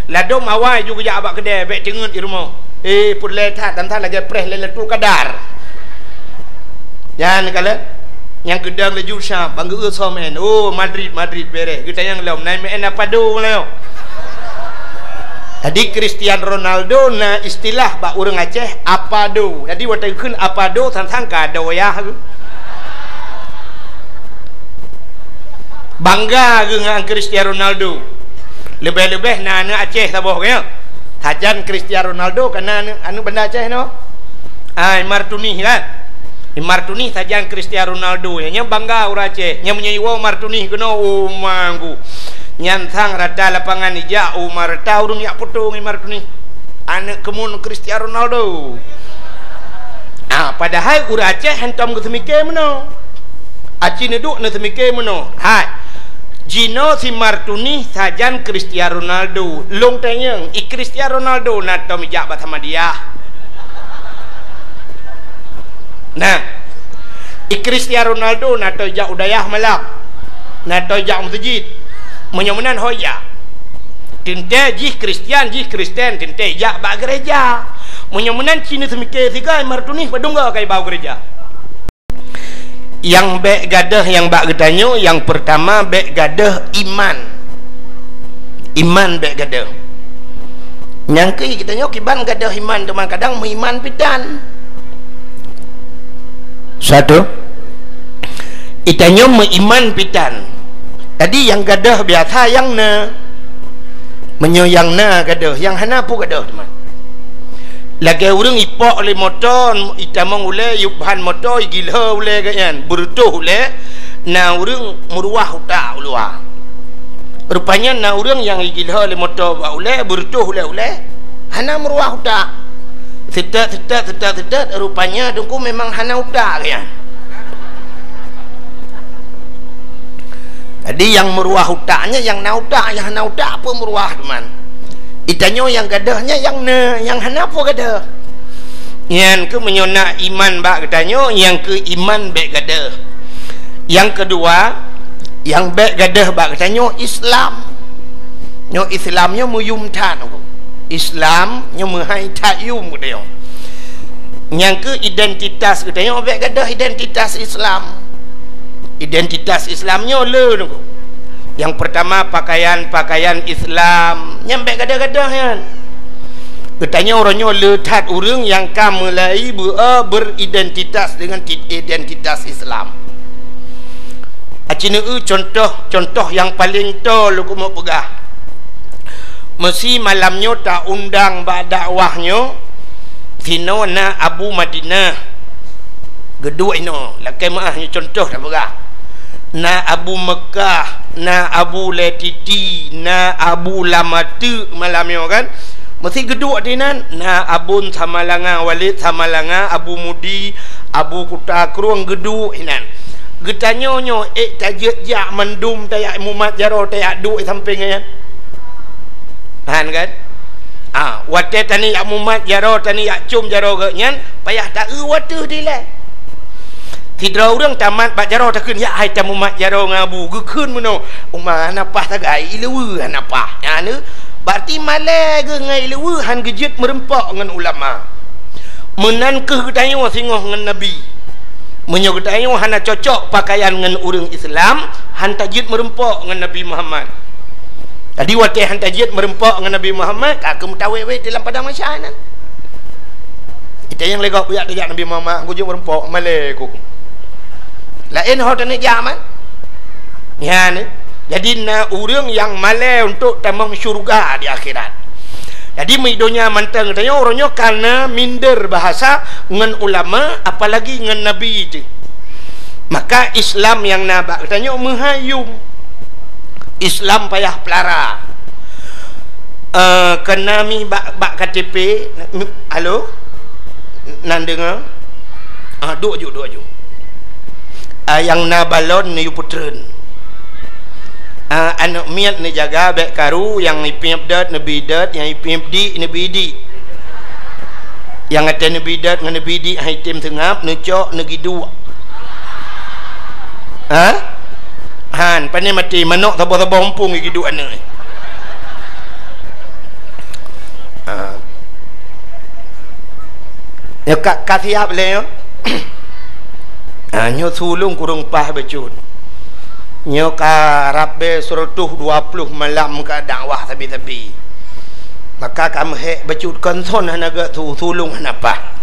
ladom awal juga jak abak kedai bek cengut di rumah pun letat dan tak lagi press letu kadar jangan kala yang gedang laju syap bangga somen Madrid beres kita yang lom naik main apa do leo jadi Cristiano Ronaldo na istilah bak orang Aceh apa do jadi waktu kun apa do tantang kado ya bangga dengan Cristiano Ronaldo lebih-lebih na Aceh saboh kaya hajan Cristiano Ronaldo karena anu benda Aceh no Martuni kan Martuni hajan Cristiano Ronaldo yang bangga orang Aceh yang menyewa Martuni kena manggu nyantang rata lapangan ija Umar tahu yak potong Martuni anak kemun Cristiano Ronaldo padahal orang Aceh hentam ke semike meno Aceh neduk na semike meno Gino si Martuni sajan Cristiano Ronaldo long tanyang Cristiano Ronaldo na tomijak bat sama dia nah Cristiano Ronaldo na tojak udayah malap na tojak masjid menyemenan hoya tinte jih Kristian tinte jak bak gereja menyemenan Cina semike tiga Martuni padungga kai bau gereja yang bek gadah yang bak getanyo yang pertama bek gadah iman bek gadah nyangki kita nyo kiban gadah iman teman kadang mengiman pitan satu itanyo mengiman pitan tadi yang gadah biasa yang na menyoyang na gadah yang hana pun gadah teman lagi orang ipok oleh motor itamang oleh yubhan motor gilha oleh kan berutuh oleh na orang meruah utak luar rupanya na orang yang gilha oleh motor oleh berutuh oleh hana meruah utak setat rupanya dengku memang hana utak kan jadi yang meruah utaknya yang na utak yang hana utak apa meruah teman itanyo yang gadahnya yang hanapo gadah yang ke menyona iman bak gadanyo yang ke iman bek gadah yang kedua yang bek gadah bak gadanyo Islam nyo Islamnya muyum tan Islam nyo mahai tayum gadah yang ke identitas gadanyo bek gadah identitas Islamnya le yang pertama pakaian Islam nyampe gadah-gadah kan katanya orangnya letat orang yang mulai beridentitas dengan identitas Islam acina contoh yang paling tol aku mau pegah mesti malamnya tak undang bak dakwahnya sino na Abu Madinah gedua ino lakai maahnya contoh tak pegah na Abu Mekah na Abu Letiti na Abu Lamatu malamnya kan mesti geduk dinan na Abun Samalanga Walid Samalanga Abu Mudi Abu Kuta Kruang geduk inan getanyonyo tajak jak mendum tayak Muhammad jaro tayak duk samping kan kan wate tani yak Muhammad jaro tani yak cum jaro ke nyan payah tak wate dileh tidak orang tamat bak jaro takun ya hai tamu mat jaro ngabu gekun meno umah napah tagai ilewu napah ya ne berarti male ge ngai ilewu han gejit merempak dengan ulama menan ke getayo singoh dengan nabi menyo getayo hana cocok pakaian dengan orang Islam han tajid merempak dengan Nabi Muhammad tadi wate han tajid merempak dengan Nabi Muhammad ka mutawe-we dalam padang masyarakat kita yang legok buyak tajak Nabi Muhammad gujung merempak male ku lain hotel ni zaman ya ni jadi na orang yang malai untuk tamang syurga di akhirat jadi midonya manteng tanya orangnya karena minder bahasa dengan ulama apalagi dengan nabi itu maka Islam yang nabak tanya menghayum Islam payah pelara kena mi bak KTP halo nan dengar duk aju yang na balon ni putren anak miat ni jaga bek karu yang ipimp dat nabi dat yang ipimp di nabi di yang ada nabi dat dengan nabi di haitim tengap necok negi dua han pandai mati manok tabo-tabo ompung gigi dua ni ya kat siap le yo nyo sulung kurung pah becut nyo ka rabbe surutuh 20 malam ka dakwah tabi-tabi maka kamu hek becut konson hanaga sulung hanapa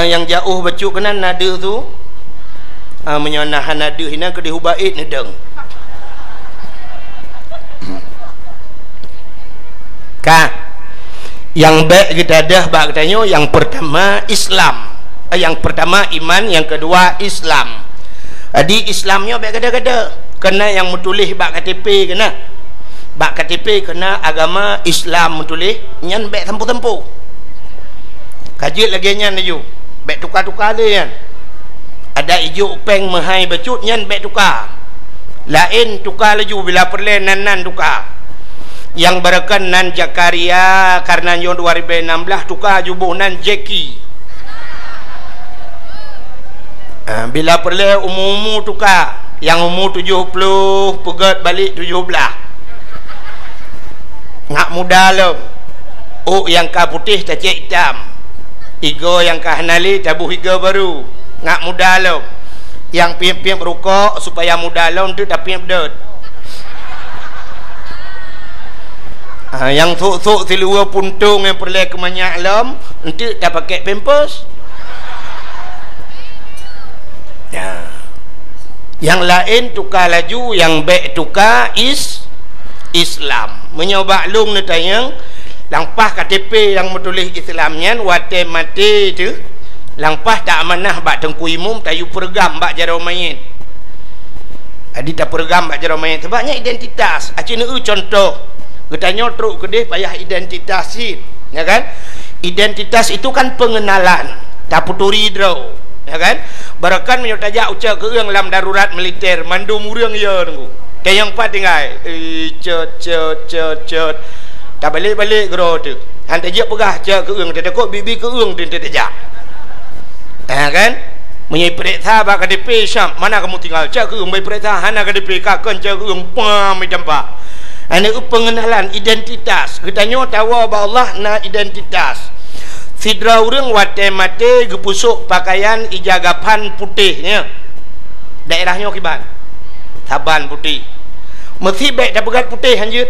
yang jauh becut kenan nada tu menyonah nada hina ke dihubait nedeng yang baik kita dah bak katanya yang pertama Islam, yang pertama iman, yang kedua Islam. Jadi Islamnya baik kada-kada kena yang menulis bak KTP kena bak KTP kena agama Islam menulis nyan baik tempo-tempo kaji lagi nyan laju baik tukar-tukar dia kan ada ijuk peng mahai becut nyan baik tukar lain tukar laju bila perle nan tukar yang berakan nan Jakaria karena nyo 2016 tukar jubuh nan Jeki bila perlu umum tukar yang umur 70 pegat balik 17 ngak muda lom yang ka putih tacik hitam igo yang ka hanali tabuh igo baru ngak muda lom yang piam-piam rukuk supaya muda lom tu tapi pedot yang sok-sok si luar puntung yang perlu kemanyak lom nanti dah pakai pampers yang lain tukar laju yang baik tukar Islam menyoba lung ni tayang langpah KTP yang menulis Islamnya wate mati tu langpah tak amanah bak tengku imum tayu pergam bak jarau mayit adi tak pergam bak jarau mayit sebabnya identitas acina contoh katanya truk kedih payah identitas ya kan identitas itu kan pengenalan tak puturi draw ya kan barakan menyotajak ucap ke yang lam darurat militer mandum urang ya nunggu yang empat tinggal cet tak balik-balik gero tu hantar je pegah cak ke urang tak kok bibi ke urang tu tak kan menyai periksa bak KDP Syam mana kamu tinggal cak ke urang bayi periksa hana KDP kakon cak ke urang pam jampak ini pengenalan identitas katanya tahu bahwa Allah na identitas sidra urang wate mate gepusuk pakaian ijagapan putihnya daerahnya kiban saban putih mesti baik dah pegat putih hanjut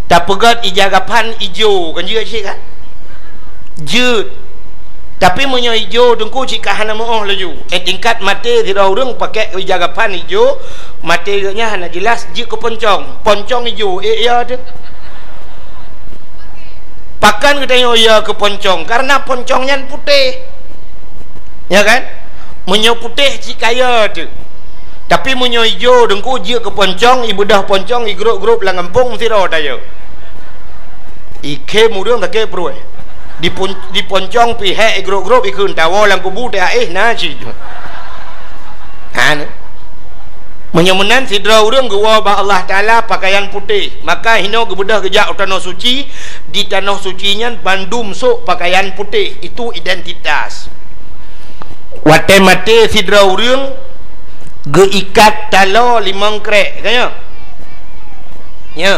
dah pegat ijagapan hijau kan juga cik kan jut tapi menyo hijau dengku cik hana moh laju tingkat mate sidra urang pakai ijagapan hijau mate nya hana jelas jik ke poncong hijau ya tu pakan katanya ya ke poncong karena poncongnya putih ya kan menyo putih cik kaya tu tapi menyo hijau dengku je ke poncong ibu dah poncong i grup-grup lang kampung siro tayo ike murung tak ke bro di poncong pihak i grup-grup ikun tawo lang kubu ta na ci han menyemenan sidra urang gua ba Allah Taala pakaian putih maka hino gebedah gejak tanah suci di tanah sucinya bandum sok pakaian putih itu identitas wate mate sidra urang geikat talo limang krek kaya ya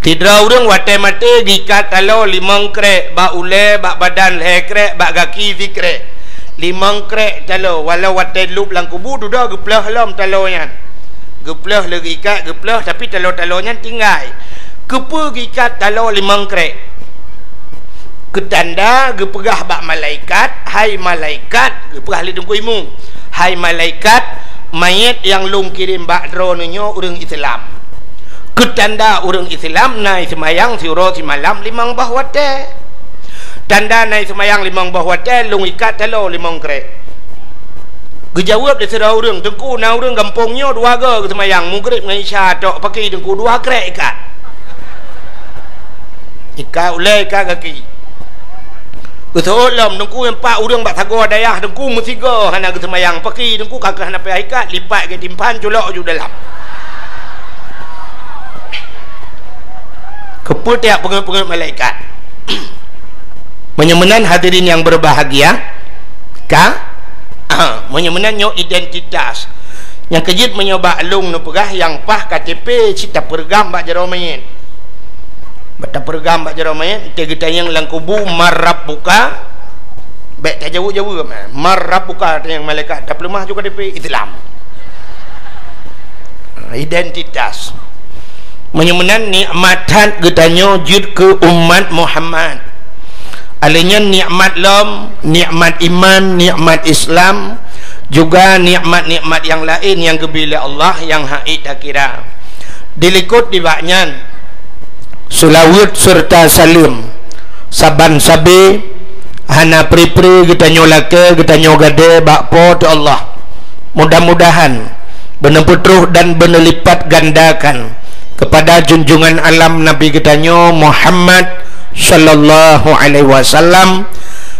sidra urang wate mate gikat talo limang krek ba ule ba badan le krek ba kaki zikrek limang krek talo walau wate lup lang kubu duda geplah lam talonya geplah lagi ikat geplah tapi talo-talonya tinggal kepu gikat talo limang krek ketanda gepegah bak malaikat hai malaikat gepegah li dengku imu hai malaikat mayat yang lung kirim bak dronnya urang Islam ketanda urang Islam nai semayang siuro si malam limang bahwate tanda naik semayang limang bawah telung ikat telo limang krek gejawab dari sedar urang tengku na urang kampungnya dua ga semayang mugrib dengan isya tok pakai tengku dua krek ikat ulai ikat kaki kesolam tengku empat urang bak tagor dayah tengku mesti ga hana ke semayang pakai tengku kakak hana payah ikat lipat ke timpan colok ju dalam keputiak pengen-pengen malaikat menyemenan hadirin yang berbahagia menyemenannya identitas yang kejit menyoba lung nu pegah yang pah KTP cita pergam bak jero mayit Bata pergam bak jero mayat kita yang lang kubu marab buka baik tak jauh-jauh marab buka yang malaikat tak lemah juga DP Islam identitas menyemenan nikmatan getanyo jud ke umat Muhammad alanya nikmat lam nikmat iman nikmat Islam juga nikmat-nikmat yang lain yang gebila Allah yang haid tak kira dilikut di baknyan sulawut serta salim saban sabi hana pri-pri kita nyolake kita nyogade bakpo tu Allah mudah-mudahan benar putruh dan benar lipat gandakan kepada junjungan alam Nabi kita nyo Muhammad sallallahu alaihi wasallam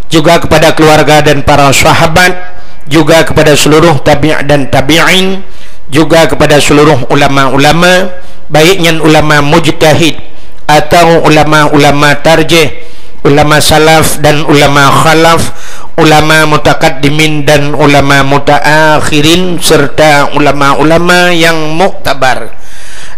juga kepada keluarga dan para sahabat juga kepada seluruh tabi' dan tabi'in juga kepada seluruh ulama-ulama baiknya ulama mujtahid atau ulama-ulama tarjih, ulama salaf dan ulama khalaf, ulama mutakaddimin dan ulama mutaakhirin serta ulama-ulama yang muktabar,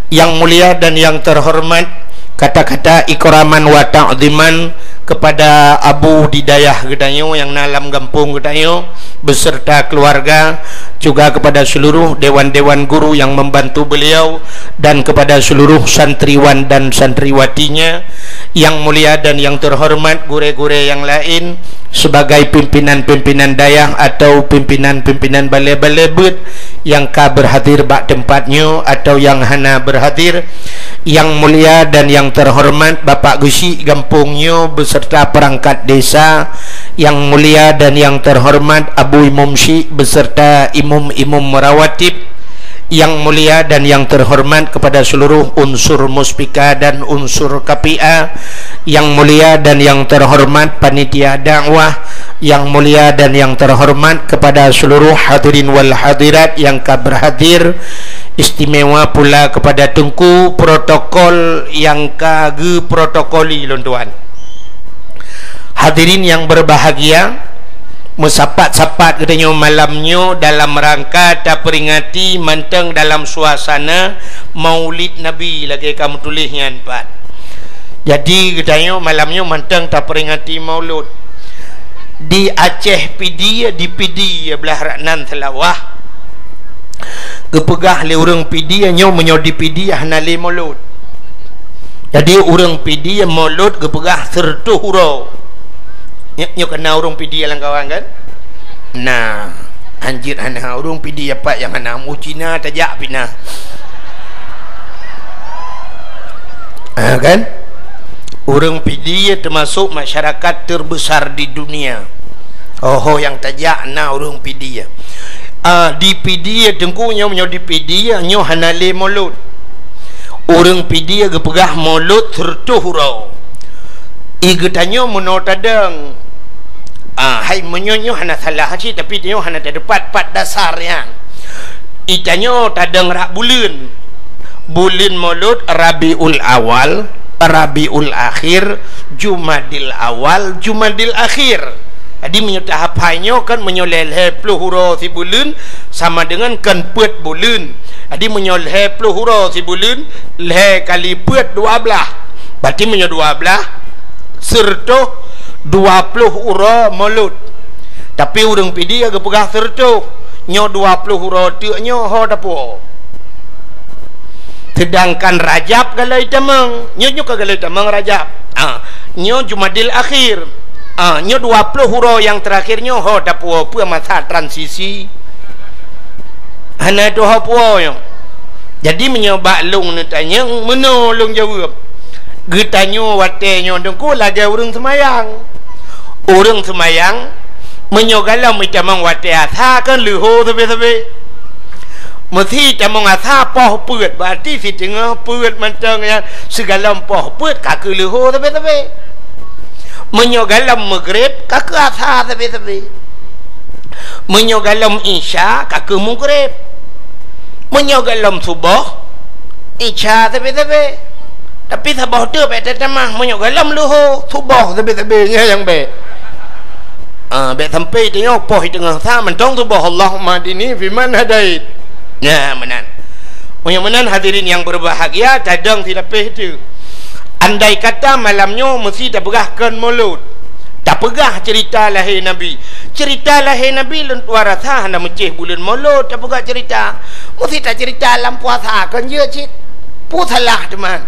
yang mulia dan yang terhormat. Kata-kata ikraman wa ta'ziman kepada Abu Didayah Gedanyo yang dalam kampung Gedanyo beserta keluarga, juga kepada seluruh dewan-dewan guru yang membantu beliau dan kepada seluruh santriwan dan santriwatinya yang mulia dan yang terhormat, gure-gure yang lain sebagai pimpinan-pimpinan dayah atau pimpinan-pimpinan balai-balai but yang ka berhadir bak tempatnya atau yang hana berhadir, yang mulia dan yang terhormat Bapak Gusi Gampungnya beserta perangkat desa yang mulia dan yang terhormat Abu Imam Syekh beserta imam-imam merawatib yang mulia dan yang terhormat kepada seluruh unsur muspika dan unsur KPA yang mulia dan yang terhormat panitia dakwah yang mulia dan yang terhormat kepada seluruh hadirin wal hadirat yang berhadir, istimewa pula kepada tengku protokol yang kage protokoli lontuan. Hadirin yang berbahagia, mesapat-sapat katanya malamnya dalam rangka tak peringati manteng dalam suasana Maulid Nabi lagi kamu tulisnya empat. Jadi katanya malamnya manteng tak peringati Maulud di Aceh PD di PD belah Raknan Telawah kepegah le urang PD nyo menyo di PD hanale Maulud. Jadi urang PD Maulud kepegah sertu hurau nyo kena urang PD lang kawan kan. Nah, anjir hana urang PD apa yang hana mu Cina tajak pina. Kan? Urang PD termasuk masyarakat terbesar di dunia. Oh yang tajak na urang PD. Di PD tengkunya menyo di PD nyo hanale Maulud. Urang PD kepegah Maulud sertu hurau. Igatanyo menotadang hai menyonyo hana salah sih tapi dia hana terdapat pat dasarnya. Itanyo tadang rak bulan Maulud Rabiul Awal, Rabiul Akhir, Jumadil Awal, Jumadil Akhir. Jadi menyutah apanyo kan menyoleh pluhuro si bulan sama dengan kan pet bulan. Jadi menyoleh pluhuro si bulan le kali pet 12. Berarti menyo 12 serto 20 ura Maulud. Tapi urang PD agak pegah serto nyo 20 ura tu nyo ho dapo. Sedangkan Rajab galai tamang nyo kagalai tamang Rajab. Nyo Jumadil Akhir. Nyo 20 ura yang terakhir nyo ho dapo pu masa transisi. Hana tu ho puo yo. Jadi menyoba lung ni tanya menolong jawab. Getanyo watenyo dengku lagi urang semayang. Urang semayang menyogalam macam wate atha kan luho sabe-sabe. Mesti tamang atha poh puet berarti si tengah puet mantang yang segala poh puet kaki luho sabe-sabe. Menyogalam maghrib kaki atha sabe-sabe. Menyogalam isya kaki maghrib. Menyogalam subuh isya sabe-sabe. Tapi sabah tu betul tamah menyok galam luho subah tapi-tabinya yang baik. Baik sampai tengok poh tengah sa mentong subah Allahumma dini fi man hadait. Ya menan. Menan hadirin yang berbahagia cadang tidak peh tu. andai kata malamnya mesti tak pegahkan mulut, tak pegah cerita lahir Nabi. Cerita lahir Nabi lun warasa hana mencih bulan mulut, tak pegah cerita. Mesti tak cerita dalam puasa kan je cik. Pusalah teman.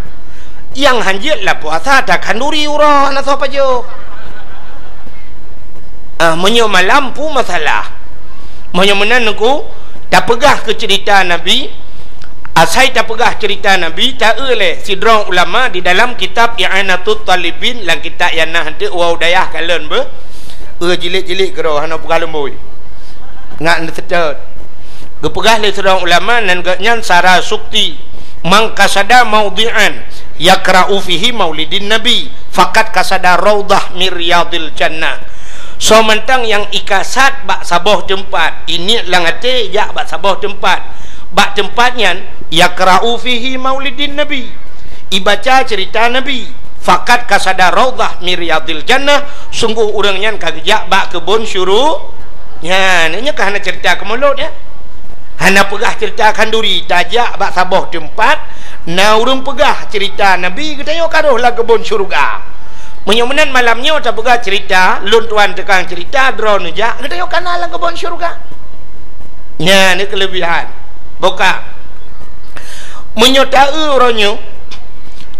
Yang hanjit lah puasa tak kanduri urah nak apa je. Menyo malam pun masalah. Menyo menanku tak pegah ke cerita Nabi. Asai tak pegah cerita Nabi tak oleh sidrong ulama di dalam kitab I'anatut Talibin lang kitab yang nah henti wow dayah kalian be jilid-jilid kero hana pegah lembui ngak netet gepegah le sidrong ulama nan nyan sara sukti mang kasada maudhi'an yakra'u fihi maulidin nabi faqat kasada raudah miryadil jannah. So mentang yang ikasat bak saboh tempat ini langate ya bak saboh tempat bak tempatnya yakra'u fihi maulidin nabi, ibaca cerita nabi fakat kasada raudhah miryadil jannah, sungguh orangnya kagejak bak kebun syuruk ya nanya kahana cerita ke mulut ya hana pegah cerita kanduri tajak bak saboh tempat na urang pegah cerita nabi kita yo karuhlah kebun syurga menyomenan malamnya tak pegah cerita lun tuan tekang cerita drone jak kita yo kanalah kebun syurga ya ni kelebihan boka menyotau ronyo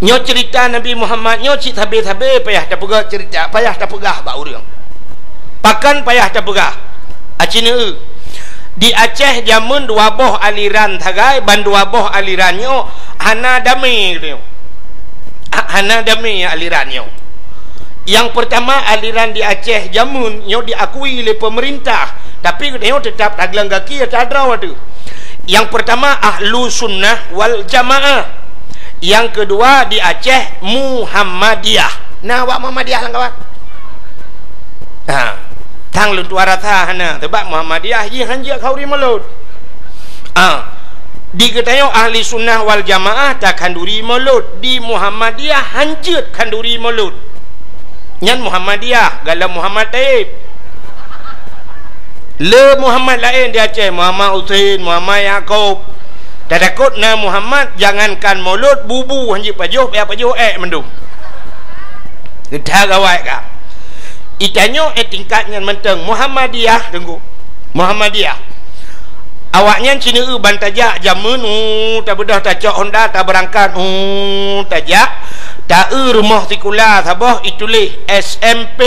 nyo cerita Nabi Muhammad nyo cik sabe-sabe payah tak pegah cerita payah tak pegah ba urang pakan payah tak pegah acina di Aceh jamun dua boh aliran thagai ban dua boh alirannya hana damai dia hana damai alirannya. Yang pertama aliran di Aceh jamun nyo diakui oleh pemerintah tapi dia tetap taglang kaki tak ada tu. Yang pertama ahlu sunnah wal jamaah. Yang kedua di Aceh Muhammadiyah. Nah wak Muhammadiyah lah kawan. Tang lun tua rasa hana sebab Muhammadiyah ye hanja kauri mulut. Di ketayo ahli sunnah wal jamaah tak kanduri mulut, di Muhammadiyah hanjut kanduri mulut. Nyan Muhammadiyah galam Muhammad Taib. Le Muhammad lain di Aceh, Muhammad Usain, Muhammad Yaakob. Tak takut na Muhammad jangankan mulut bubu hanji pajuh mendung. Kita gawai ka. Itanyo tingkatnya menteng Muhammadiyah tunggu. Muhammadiyah. Awaknya cina bantajak jamun tak bedah tak cok Honda tak berangkat tajak tak rumah sikula sabah itulis SMP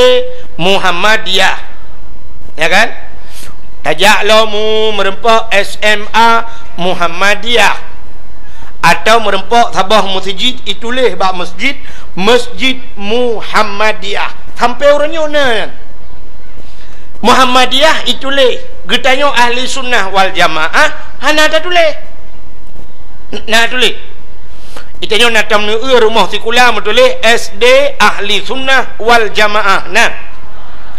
Muhammadiyah. Ya kan? Tajak lo mu merempok SMA Muhammadiyah atau merempok sabah masjid itulis bak masjid Muhammadiyah sampai orangnya nah Muhammadiyah itulis getanya ahli sunnah wal jamaah hana ada tulis nah tulis itanya natam rumah sikula tulis SD ahli sunnah wal jamaah nah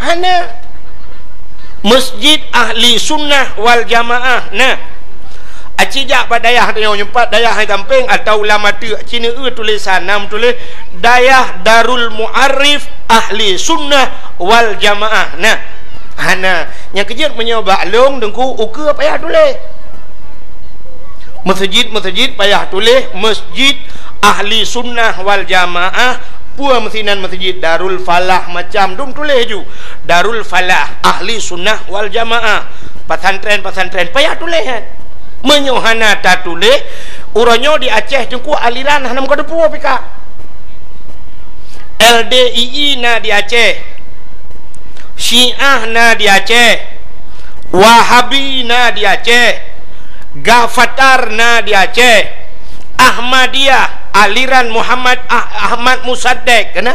hana masjid ahli sunnah wal jamaah nah acijak badayah dia nyempat dayah hai tamping atau ulama tu cina tulisan nam tulis dayah Darul Muarif ahli sunnah wal jamaah nah hana yang kejut menyoba long dengku uka payah tulis masjid payah tulis masjid ahli sunnah wal jamaah pua mesinan masjid Darul Falah macam dum tulis ju Darul Falah ahli sunnah wal jamaah pesantren payah tulis menyohana tak tulis uronyo di Aceh jengku aliran hanam ko depu pika LDII na di Aceh, Syiah na di Aceh, Wahabi na di Aceh, Gafatar na di Aceh, Ahmadiyah aliran Muhammad Ahmad Musaddek kena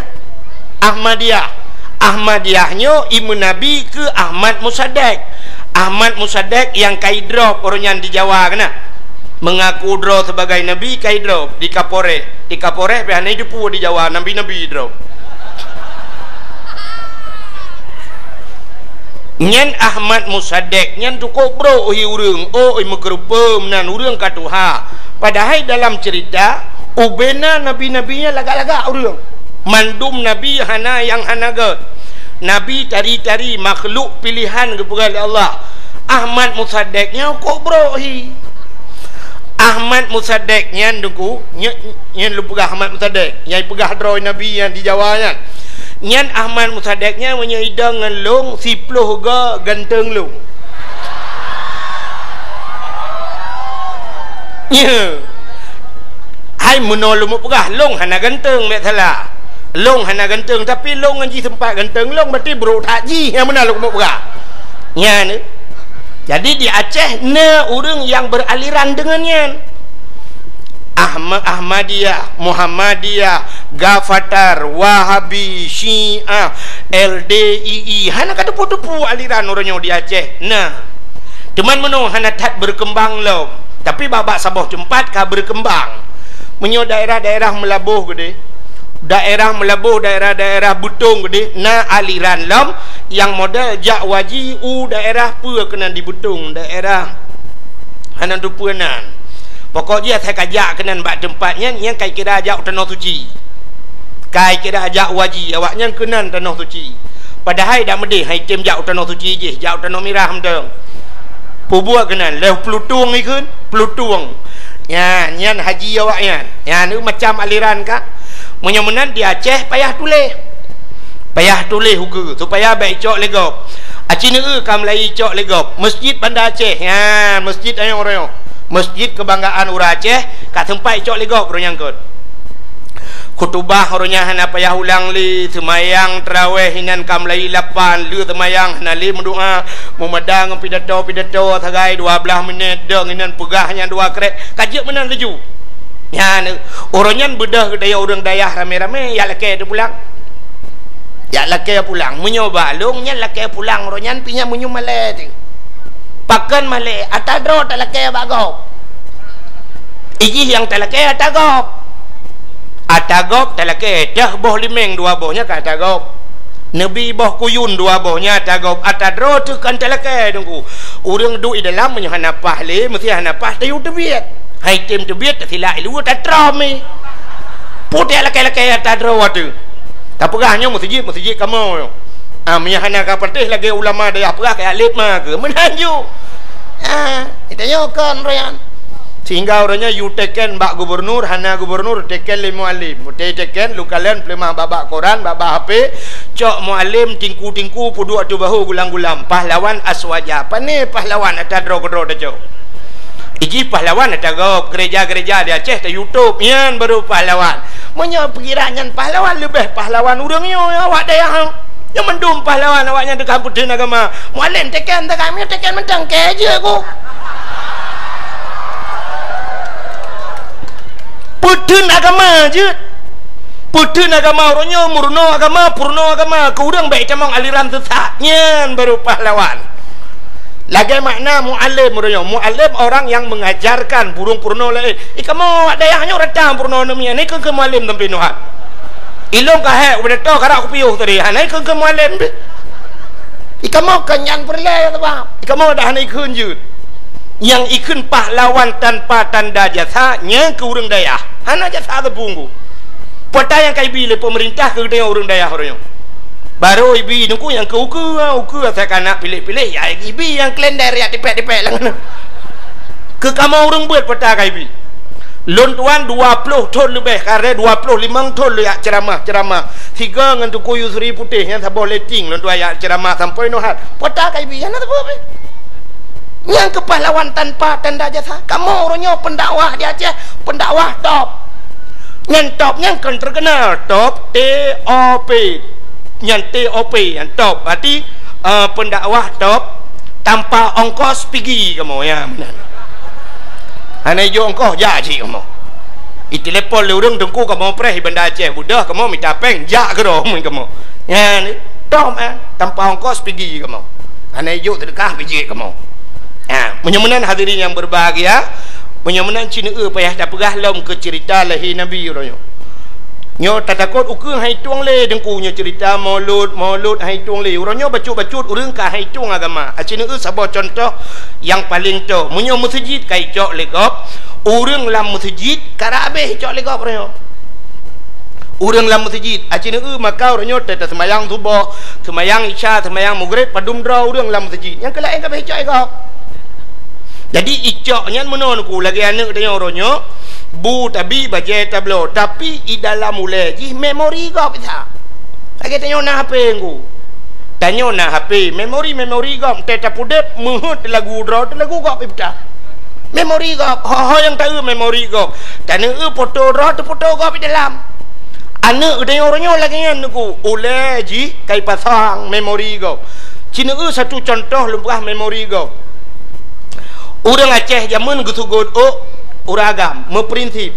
Ahmadiyahnya Ibu Nabi ke Ahmad Musaddek yang kaidrop orangnya di Jawa kena mengaku draw sebagai Nabi kaidrop di Kapore pihak ini dipu di Jawa Nabi drop nyen Ahmad Musaddek nyen tu bro urang megerupem nan urang katuha padahal dalam cerita ubena nabi-nabinya lagak-lagak urang mandum Nabi hana yang hanaga Nabi tari-tari makhluk pilihan kepada Allah. Ahmad Musaddeknya kok bro Ahmad Musaddiq nyan dengku nyan lu pegah Ahmad Musaddiq nyai pegah droi nabi yang di Jawa nyan Ahmad Musaddiqnya menyaida ngelung sipluh ga ganteng lu nya hai menolu mu pegah long hana ganteng mek salah long hana ganteng tapi long ngaji tempat ganteng long berarti bro haji yang mana lu mu pegah nya ni. Jadi di Aceh orang yang beraliran dengannya Ahmadiyah, Muhammadiyah, Ghafatar, Wahabi, Syiah, LDII, hana kada putu-putu aliran orangnya di Aceh. Nah, teman menung hana tak berkembang lo. Tapi babak sabah tempat kah berkembang. Menyo daerah-daerah melabuh gede. Daerah-daerah Butung gede. Na aliran lom yang model jak waji daerah pua kena di Butung daerah hanan tu puanan pokoknya saya kajak kena bak tempatnya yang kai kira ajak tanah suci kai kira ajak waji awaknya kena tanah suci padahal dak medih hai tim jak tanah suci je jak tanah mirah mendeng pubuak kena leh Plutung ikun Plutung ya nyan haji awaknya ya ni macam aliran kah menyemenan di Aceh payah tulis hukum supaya baik cok legop acina kam lai cok legop masjid Bandar Aceh ya masjid ayang orang masjid kebanggaan orang Aceh kat tempat cok legop orang kot khutbah orangnya hana payah ulang li semayang tarawih hinan kam lai 8 lu semayang hana li mendoa memadang pidato sagai 12 minit deng hinan pegahnya 2 krek kajak menang leju ya orangnya bedah daya orang dayah rame-rame ya laki tu pulang ya laki pulang menyoba longnya laki pulang ronyan pinya menyu malai tu pakan malai atadro tak laki bagop iji yang tak laki atagop tak laki dah boh limeng 2 bohnya kat atagop nabi boh kuyun 2 bohnya atagop atadro tu kan tak laki tunggu orang duduk di dalam menyo hanapah le mesti hanapah tayu tebiat hai tim tebiat tak silap lu tak trami putih laki-laki atadro tu tak perahnya masjid kamu menyahana kapatih lagi ulama daya perah kayak alit mah ke menanju itanya kan rayan sehingga orangnya you teken bak gubernur hana gubernur teken le mualim teken lu kalian pelemah babak koran babak HP cok mualim tingku pudu atu bahu gulang-gulang pahlawan aswaja apa ni pahlawan atadro-gedro dah cok iji pahlawan atagop gereja-gereja di Aceh di YouTube yan baru pahlawan menyo perkiraan pahlawan lebih pahlawan urangnya awak daya yang mendum pahlawan awaknya dekat putih agama mualim tekan tak kami tekan mentang ke je aku putih agama je putih agama orangnya murno agama purno agama ke urang baik camang aliran sesatnya baru pahlawan lagi makna mu'alim mu'alim orang yang mengajarkan burung purno lain kamu dayahnya ratang purno namanya ni ke mu'alim tempi nuhat ilong kahek udah tau karak aku piuh tadi hanai ke mu'alim kamu kenyang perlai kamu dah hanai kunjut yang ikun pahlawan tanpa tanda jasanya ke urang dayah hana jasa tepunggu pota yang kai bila pemerintah ke urang dayah orangnya baru ibi nunggu yang ke uku saya kanak pilih-pilih ya ibi yang klender ya dipek-dipek lah ke kamu orang buat peta ke ibi lontuan 20 ton lebih karena 25 ton ya ceramah 3 dengan tu kuyu seri putih yang tak boleh ting lontuan ya ceramah sampai nohat peta ke ibi yang tak boleh yang ke pahlawan tanpa tanda jasa kamu orangnya pendakwah di Aceh pendakwah top yang top yang kan terkenal top TOP yang TOP yang top berarti pendakwah top tanpa ongkos pergi kamu ya benar hanya jo ongkos jadi kamu itu lepol le urang dengku kamu preh Bandar Aceh budah kamu minta peng jak ke doh kamu ya ni top tanpa ongkos pergi kamu hanya jo terdekat pergi kamu menyemenan hadirin yang berbahagia menyemenan Cina payah tak perah lom ke cerita lahir Nabi orangnya nyo tak takut ukung hai tuang le dengkunya cerita maulud hai tuang le orangnya bacut urang ka hai tuang agama acina sabah contoh yang paling tu munyo masjid kai cok legop urang lam masjid karabe cok legop orangnya urang lam masjid acina maka orangnya tak sembahyang subuh sembahyang isya sembahyang maghrib padum dra urang lam masjid yang kelain ka cok legop Jadi icoknya menonku lagi anak tanya orangnya bu tabi baca tablo tapi i dalam mulai ji memori kau bisa. Lagi tanya nak HP aku. Tanya nak HP memori kau teta pudet muhut lagu draw lagu kau bisa. Memori kau ho yang tahu memori kau. Tanya foto draw tu foto kau di dalam. Anak tanya orangnya lagi anakku oleh ji kai pasang memori kau. Cina satu contoh lumpah memori kau. Orang Aceh zaman gesugod uragam memprinsip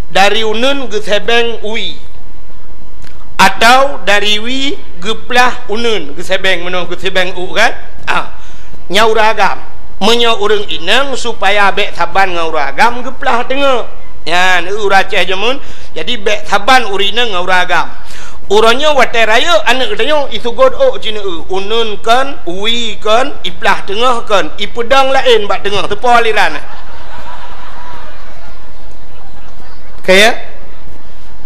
dari unun ke sebeng ui atau dari wi geplah unun ke sebeng menung ke sebeng u kan nyau uragam menyo urang inang supaya bek saban ngau uragam geplah tengah ya ura Aceh zaman jadi bek saban urina ngau uragam urangnya watai raya anak tanya isugod cina unun kan ui kan iplah tengah kan ipedang lain bak tengah tepo aliran kayak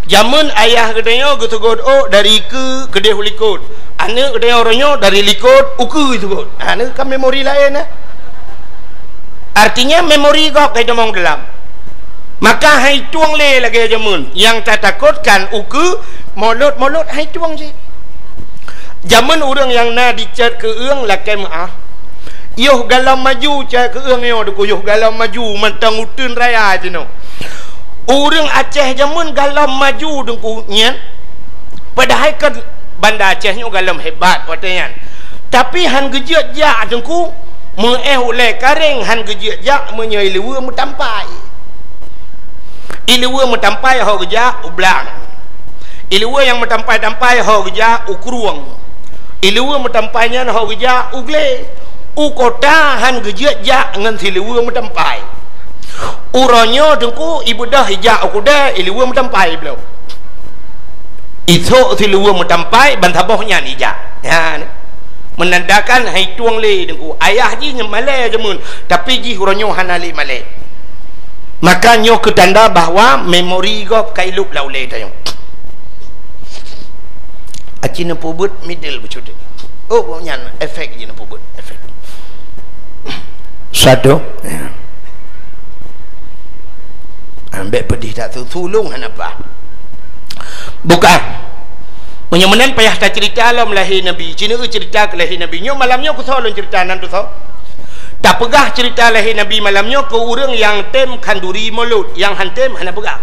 zaman ayah katanya gesugod dari ke kedai likod anak katanya orangnya dari likod uku itu anak kan memori lain artinya memori kau kayak demong dalam maka hai tuang le lagi zaman yang tak takutkan uku molot hai tuang je zaman orang yang na dicat ke eung lakai maaf yoh galam maju cat ke eung yo deku yoh galam maju mentang utun raya je no orang Aceh zaman galam maju dengku nyen padahal kan banda Aceh nyo galam hebat katanya tapi han gejiat jak dengku meeh oleh kareng han gejiat jak menyai lewa metampai ilewa metampai ho geja ublang ilewa yang metampai ho geja ukruang ilewa metampainya ho geja ugle ukota han geja ja ngan silewa metampai uronyo dengku ibu dah hijak ukuda ilewa metampai belum itu silewa metampai bantabohnya hijak ya menandakan hai tuang le dengku ayah ji nyemale jemun tapi ji uronyo hanali male maka nyo ketanda bahawa memori gop kailuk laule tayong acina pubut middle becude nyan efek jina pubut efek satu ambek pedih tak tulung apa bukan menyamanan payah tak cerita alam lahir nabi cina cerita ke lahir nabi nyo malamnya aku solon cerita nan tu so tak pegah cerita lahir Nabi malamnya ke orang yang tem kanduri mulut yang hantem hana pegah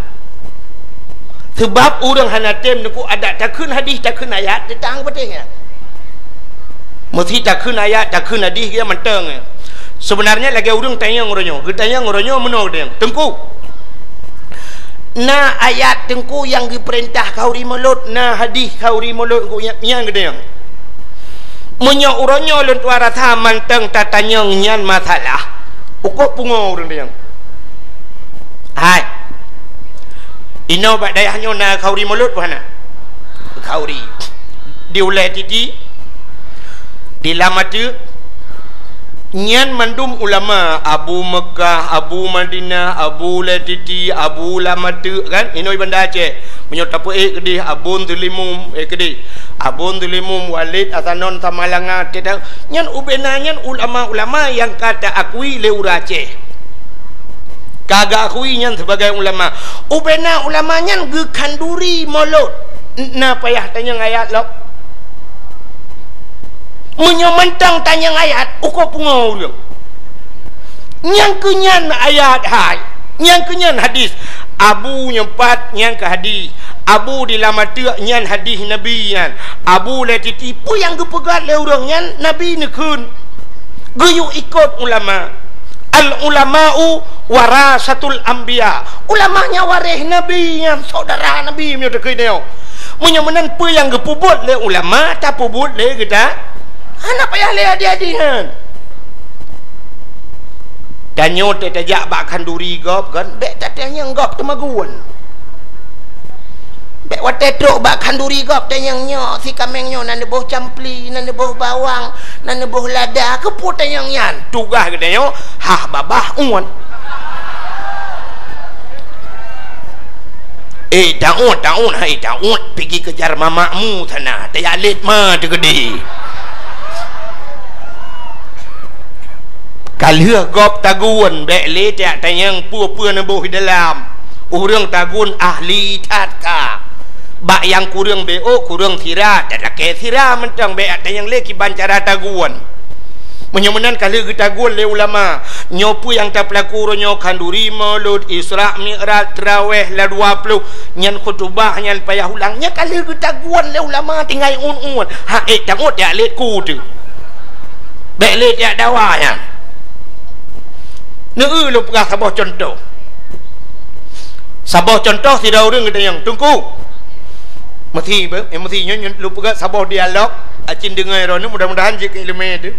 sebab orang hana tem aku ada takun hadis takun ayat tentang betulnya mesti takun ayat takun hadis dia menteng sebenarnya lagi orang tanya orangnya menol dia tengku na ayat tengku yang diperintah kauri mulut na hadis kauri mulut ku yang gede menyo uronyo lentuara tha manteng tatanya nyan masalah ukok pungo urang dia hai ino bak dayahnya na kauri mulut mana kauri diulai titi dilamatu nyan mandum ulama Abu Mekah Abu Madinah Abu Latiti Abu Lamatu kan ino banda Aceh menyo tapu kedih abun tulimum kedih abun tulimum Walid Asanon Samalanga tetang nyan ubenanyan ulama-ulama yang kata akui le Aceh kagak akui nyan sebagai ulama ubena ulama nyan ge kanduri molot na payah tanya ayat lok menyamantang tanya ayat uko pungo nyang kenyan ayat hai nyang kenyan hadis Abu nyempat nyang ke hadis Abu dilamatu nyan hadis Nabi nyan Abu letiti pu yang gepegat le urang nyan Nabi nekun geyu ikut ulama al ulama'u warasatul anbiya ulamanya waris Nabi nyan saudara Nabi myo dekui neo menyamanan pu yang gepubut le ulama ta pubut le kita anak payah le adik-adikan dan nyot tajak bak kanduri gop kan bek tatanya gop temaguan bek watetok bak kanduri gop tanyang nyo si kameng nyo nan boh campli nan boh bawang nan boh lada keput tanyang nyan tugah ke nyo hah babah uan taun hai taun pergi kejar mamakmu sana tayalit mah tegedi Kalau gop tagun beli tiap tayang pua nabuh dalam urang tagun ahli tatka bak yang kurang beo kurang tira tak ke tira mentang be tayang leki bancara tagun menyemenan kalau tagun le ulama nyopu yang tak pelaku nyo kanduri maulud Isra Mi'raj tarawih la 20 nyan khutbah nyan payah ulangnya kalau tagun le ulama tinggal un ha tangut ya le ku tu be le ya dawanya lu pegah sabah contoh tidak orang kita yang tunggu mesti nyon lu pegah sabah dialog acin dengar orang mudah-mudahan jika ilmu itu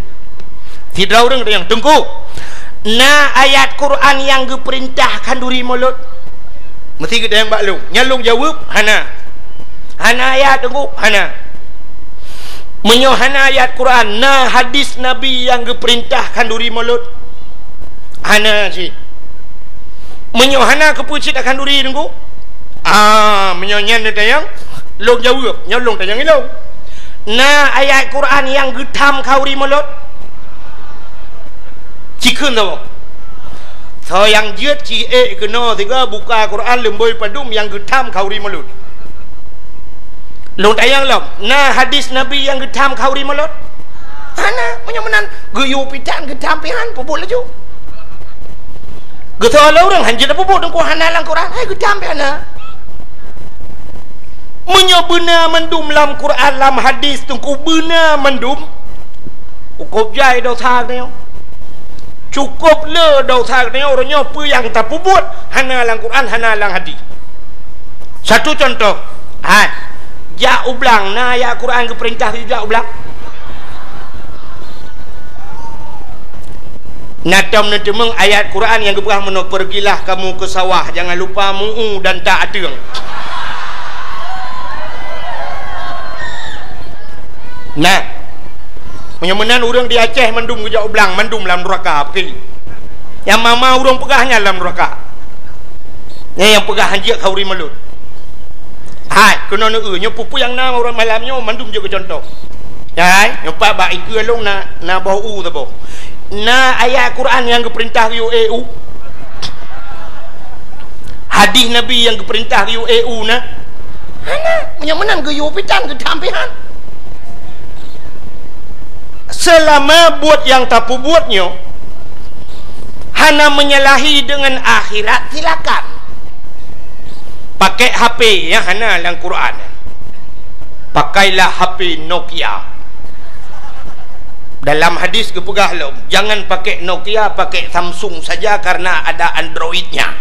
tidak orang kita yang tunggu na ayat Quran yang diperintahkan duri mulut mesti kita yang baklung nyalung jawab hana ayat tunggu hana menyohana ayat Quran na hadis Nabi yang diperintahkan duri mulut hana si menyohana kepucit akan duri nunggu menyonyan dia tayang long jawab nyolong tayang ilong na ayat Quran yang getam kauri mulut cikun tau so yang jiat ci kena tiga buka Quran lemboi padum yang getam kauri mulut long tayang lom na hadis Nabi yang getam kauri mulut hana menyomenan geyu pitan getam pihan pupul laju Gata orang hanjir apa buat dengku hanalang Quran. Hai gedam piana. Menyo benar mendum lam Quran lam hadis dengku benar mendum. Cukup jai dau thang ni. Cukup le dau thang ni orangnya apa yang tak buat hanalang Quran hanalang hadis. Satu contoh. Hai. Ja ublang na ya Quran ke perintah ja ublang. Natam natemeng ayat Quran yang keberah menok pergilah kamu ke sawah jangan lupa mu'u dan tak adeng nah menyemenan orang di Aceh mendum ke jauh belang mendum dalam neraka pilih yang mama orang pegahnya dalam neraka yang pegah hanjir kauri melut hai kena nyo pupu yang nama orang malamnya mendum juga contoh hai nyopak bak ikut long na bau tu boh na ayat Quran yang diperintah EU hadis Nabi yang diperintah EU na hana menyemenan ke pitan ke tampihan selama buat yang tak buatnya hana menyalahi dengan akhirat silakan pakai HP ya hana dalam Quran pakailah HP Nokia dalam hadis kepegah lo jangan pakai Nokia pakai Samsung saja karena ada Androidnya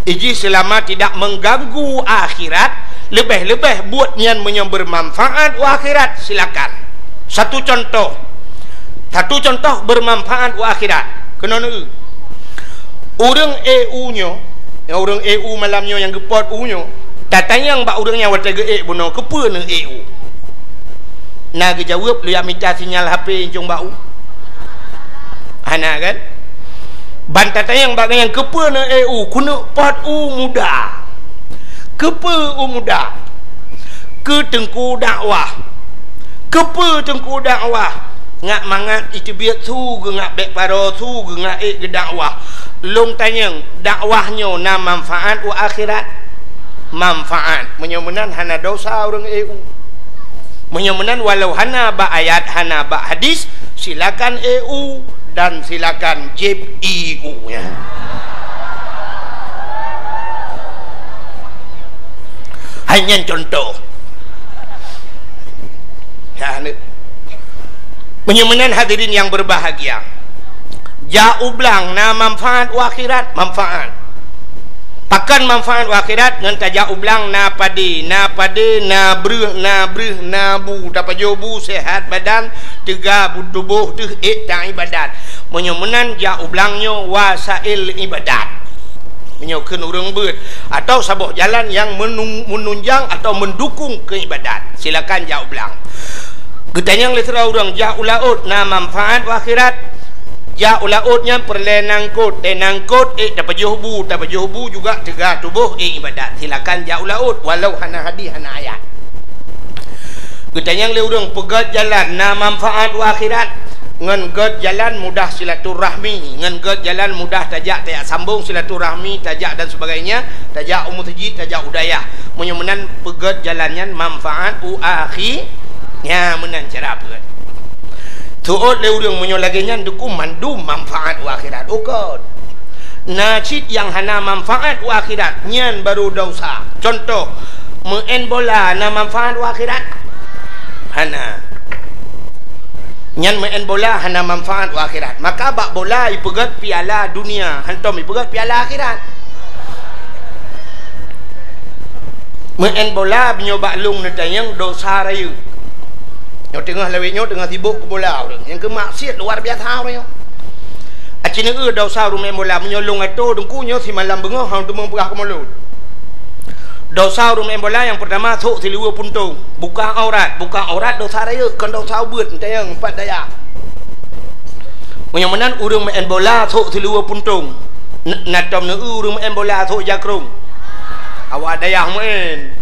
iji selama tidak mengganggu akhirat lebih-lebih buat yang bermanfaat akhirat silakan satu contoh bermanfaat akhirat kena orang EU nya orang EU malamnya yang gepot U nya tatanya yang bak urangnya wata ge buno kepe ne EU na ge jawab lu yang minta sinyal HP jong bau hana kan ban tatanya yang bak yang kepe ne EU kuna pot U muda kepe U muda ke tengku dakwah kepe tengku dakwah ngak mangat itu biat tu ge ngak bek paro tu ge ngak ge dakwah long tanyang dakwahnya na manfaat wa akhirat manfaat menyemenan hana dosa orang EU menyemenan walau hana ba ayat hana ba hadis silakan EU dan silakan JIP EU nya hanya contoh ya menyemenan hadirin yang berbahagia jauh belang na manfaat akhirat manfaat pakan manfaat akhirat ngan tajak ublang na padi na bruh na bu dapat jobu sehat badan tiga tubuh tu tak ibadat menyemenan ja ublangnya wasail ibadat menyokeun urang beut atau sabah jalan yang menunjang atau mendukung keibadat silakan ja ublang getanyang letera urang ja ulaut na manfaat akhirat ja ulautnya perlenangkut denangkut dapat juhbu juga tegah tubuh ibadat silakan ja ulaut walau hana hadis hana ayat Kita yang leurang pegat jalan na manfaat akhirat ngan gad jalan mudah silaturahmi, ngan gad jalan mudah tajak sambung silaturahmi, tajak dan sebagainya, tajak umur tajid, tajak udayah. Menyemenan pegat jalannya manfaat akhirnya menan cara pegat. Tuot leurang menyolaginya dukum mandum manfaat akhirat. Ukot. Najid yang hana manfaat akhirat nyan baru dosa. Contoh, main bola na manfaat akhirat hana. Nyan main bola hana manfaat akhirat. Maka bak bola ipegat piala dunia, hantom ipegat piala akhirat. Main bola binyo baklung netayang dosa raya. Nyo tengah lewet nyo tengah sibuk ke bola orang. Yang ke maksiat luar biasa orang. Acina dosa rumah bola menyolong atau dengkunya si malam bengah hang tu mempegah ke mulut. Dosa rumah bola yang pertama thuk si liwa puntung, buka aurat dosa raya, kan dosa ubud tayang empat daya. Menyemenan urang main bola thuk si liwa puntung, natom ne urang main bola thuk jakrung. Awak dayah main,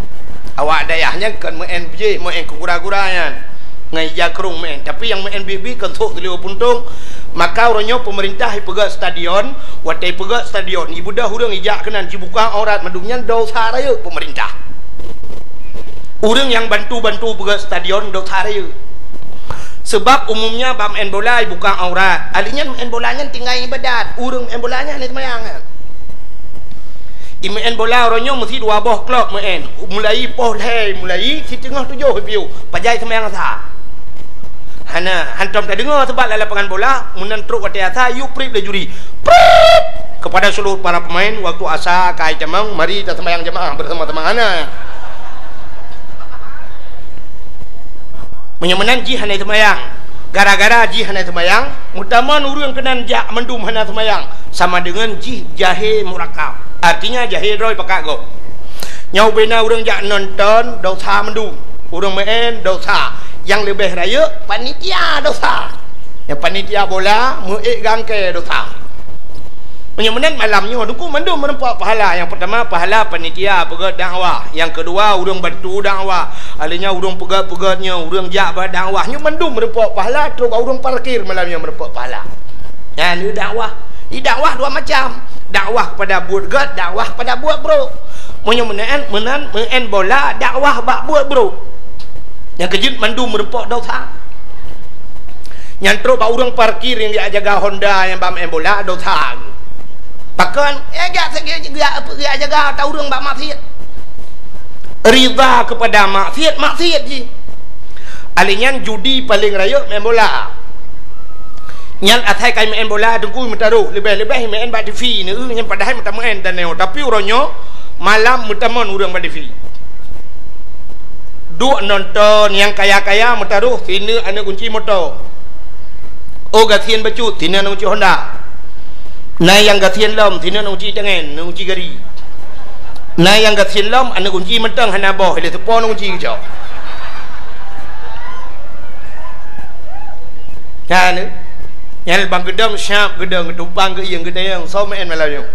awak dayahnya kan main je, main kegura-guranya, ngai jakrung main. Tapi yang main bibi kan thuk si liwa puntung. Maka orangnya pemerintah pegat stadion, watai pegat stadion, ibu dah urang ijak kenan cibuka aurat madumnya dosa raya pemerintah. Urang yang bantu-bantu pegat stadion dosa raya. Sebab umumnya bam main bola buka aurat, alinya main bolanya tinggal ibadat, urang main bolanya ni semayang. Main bola orangnya mesti 2 boh klok main, mulai poh leh, mulai si tengah 7 piu, pajai semayang sah. Hana hantam tak dengar sebab lapangan bola munan truk wati asa you prip le juri prip kepada seluruh para pemain waktu asa kai jamang mari kita sembahyang jemaah bersama-sama hana menyemenan ji hana sembahyang gara-gara ji hana sembahyang mutaman urang kenan jak mendum hana sembahyang sama dengan ji jahe murakab artinya jahe roy pakak go nyau bena urang jak nonton dosa mendum urang main dosa. Yang lebih raya panitia dosa. Yang panitia bola muik gangke dosa. Menyemenan malamnya dukung mandum menempat pahala. Yang pertama pahala panitia pegat dakwah. Yang kedua urang bantu dakwah. Alinya urang pegat-pegatnya, urang jabat dakwahnya mandum menempat pahala, terus urang parkir malamnya menempat pahala. Ya ni dakwah. Di dakwah 2 macam. Dakwah kepada buat gad, dakwah pada buat bro. Menyemenan main bola dakwah bak buat bro. Yang kejut mandu merempok dosa. Yang teruk bak urang parkir yang dia jaga Honda yang bam bola dosa. Pakan gak jaga tau urang bak maksiat. Riba kepada maksiat je. Alinyan judi paling raya main bola. Yang atai kai main bola dengku mentaruh lebih-lebih main bak TV ni yang padahal menta main dan neo tapi urangnya malam mentaman urang bak TV. Duk nonton yang kaya-kaya mentaruh sini ada kunci motor. Oh gatian bacut sini ada kunci Honda. Nah yang gatian lom sini ada kunci tangan, kunci gari. Nah yang gatian lom ada kunci mentang hana boh, dia sepon kunci kejauh. Ya ni, yang bang gedang siap gedang ketupang ke yang gedang so main malamnya.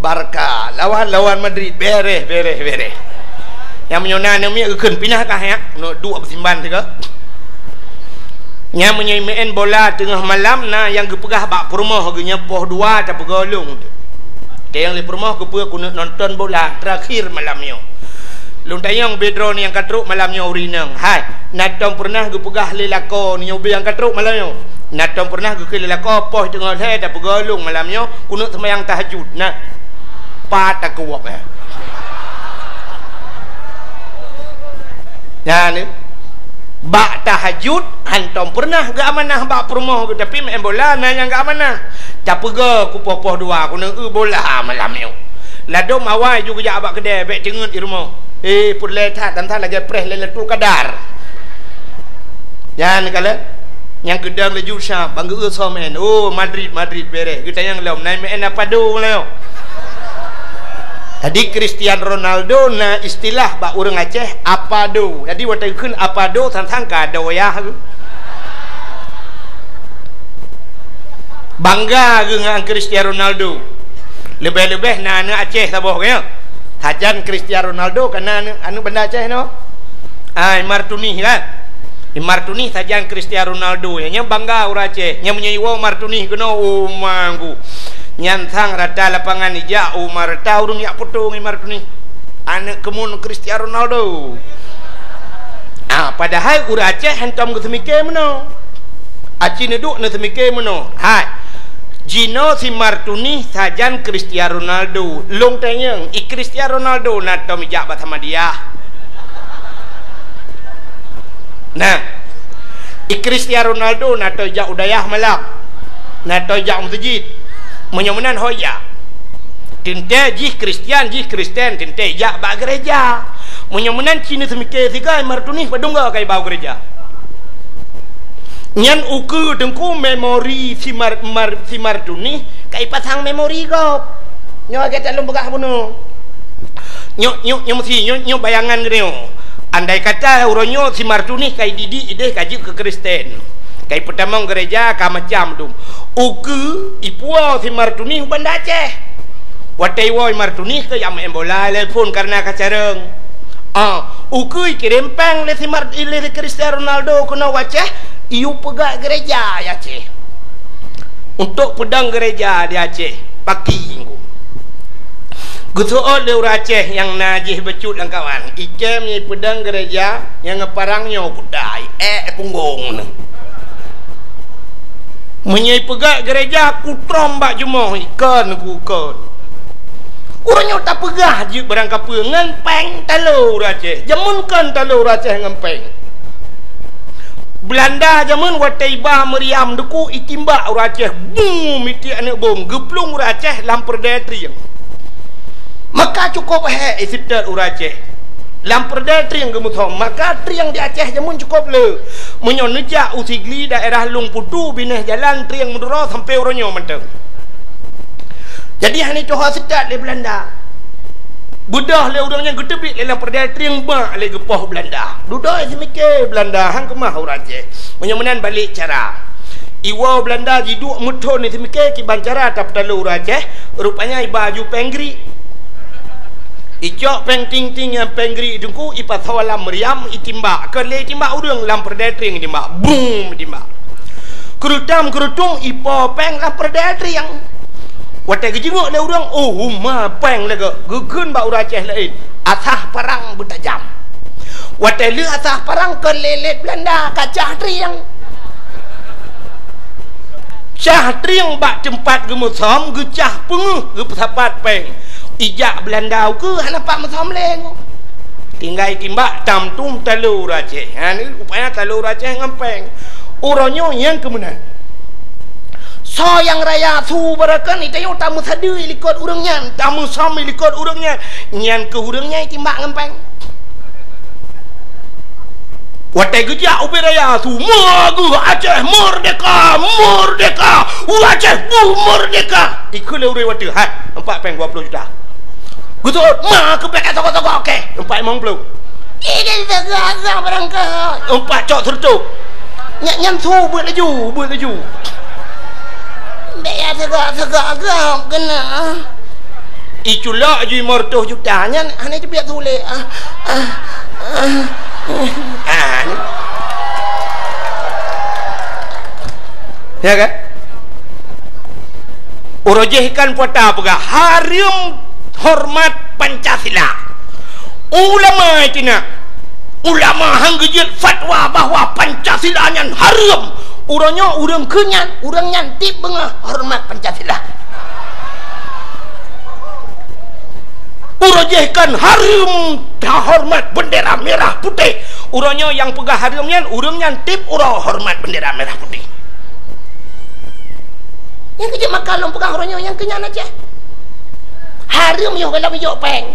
Barca lawan Madrid beres. Yang menyonan yang mi keun pindah kah ya no dua bersimban juga yang main bola tengah malam na yang gepegah bak perumah genya poh 2 tak pegolong dia yang li perumah gepegah kuna nonton bola terakhir malamnya luntayang bedron yang katruk malamnya urinang hai natong pernah gepegah lelako ni ubi yang katruk malamnya natong pernah geke lelako poh tengah he tak pegolong malamnya kuna sembahyang tahajud nah pat tak kuwak ya ni bak tahajud hantom pernah gak amanah bak perumah tapi main bola na yang gak amanah tak pega ku poh 2 ku nang bola malam ni ladom awai juga jak abak kedai bek cengut di rumah pun letat dan lagi press letu kadar ya ni kala yang gedang laju syap bangga so main oh Madrid beres kita yang lom naik main apa do leo. Tadi Cristiano Ronaldo na istilah bak urang Aceh apado. Jadi waktu keun apado tantang kado ya. Bangga dengan Cristiano Ronaldo. Lebih-lebih na Aceh sabah kaya. Hajan Cristiano Ronaldo kana anu benda Aceh no. Martuni kan. Martuni saja Cristiano Ronaldo nya bangga urace nya menyewa Martuni kena manggu nyantang rata lapangan ija Umar tahu nya potong Martuni anak kemun Cristiano Ronaldo. Padahal urace hentam ke semike meno acine duk na semike meno Gino si Martuni sajan Cristiano Ronaldo long tanyang i Cristiano Ronaldo na tomijak bat sama dia. Nah, Cristiano Ronaldo na to jak udayah malak, na to jak masjid, menyomenan hoya. Tinte jih Kristian tinte jak ba gereja. Menyomenan Cina semike sigai Martuni padungga kai bau gereja. Nyan uku dengku memori si Martuni kai pasang memori kau. Nyo kita lum begah bunuh. Nyo mesti nyo bayangan gini. Andai kata uronyo si Martuni kai didi ide kaji ke Kristen kai pertama gereja ka macam tu uku ipua si Martuni banda Aceh watai woi Martuni ke yang embola telepon karena kacareng uku kirempang le si le Cristiano Ronaldo kena Aceh iu pegak gereja ya Aceh untuk pedang gereja di Aceh pagi Gusool le Aceh yang najih becut lang kawan ikem ni pedang gereja yang ngeparangnya kudai punggung menyai pegak gereja kutrom bak jumoh ikan kukon urangnya tak pegah je barang kapa ngempeng talur Aceh jamunkan talur Aceh ngempeng Belanda jamun wataiba meriam deku itimbak Aceh boom iti anak bom geplung Aceh lampar detri maka cukup isiptar Aceh lampar detri yang gemuthong maka triang di Aceh jamun cukup le menyoneja usigli daerah Lung Putu bineh jalan triang mudura sampai oronyo menteng jadi hani coha sedat le Belanda budah le urangnya gedebik le lampar detri yang ba le gepoh Belanda duduk semike Belanda hang kemah Aceh menyomenan balik cara iwa Belanda jiduk muthon ni semike ki bancara tap talu Aceh rupanya baju penggri icok peng ting ting yang penggri dengku ipat sawalam meriam itimbak ke le timbak urang lampar detring timbak boom timbak kerutung ipo peng lampar detring yang watai gejengok le urang ma peng lega gegeun ba Aceh lain asah parang bertajam watai le asah parang ke lelet Belanda kacah triang cah triang bak tempat gemusom gecah penguh gepesapat peng ijak Belanda ke hanapak masam leng tinggal timbak tamtum talur Aceh ni rupanya talur Aceh ngempeng uronyo yang kemudian so yang raya su barakan itayo tamu sadu ilikot urangnya tamu sam ilikot urangnya nyan ke urangnya timbak ngempeng watai gejak ubi raya su magu Aceh merdeka Aceh merdeka ikut le urang watu empat peng 20 juta Gusto, kepekat toko-toko oke. 450. Ini segala berangkat. 4 cok sertuk. Nyan su buat laju. Biar segala kena. Iculak je 500 juta. Nyan ane je biar sulit. Ya kan? Urojehkan puata apa? Harum hormat Pancasila ulama itina ulama hanggejit fatwa bahwa Pancasila nyan haram urangnya urang kenyan urang nyantip bengah hormat Pancasila urojehkan haram hormat bendera merah putih urangnya yang pegah haram nyan urang nyantip urang hormat bendera merah putih yang kejap makalong pegah urangnya yang kenyan aja harum yo kalau yo peng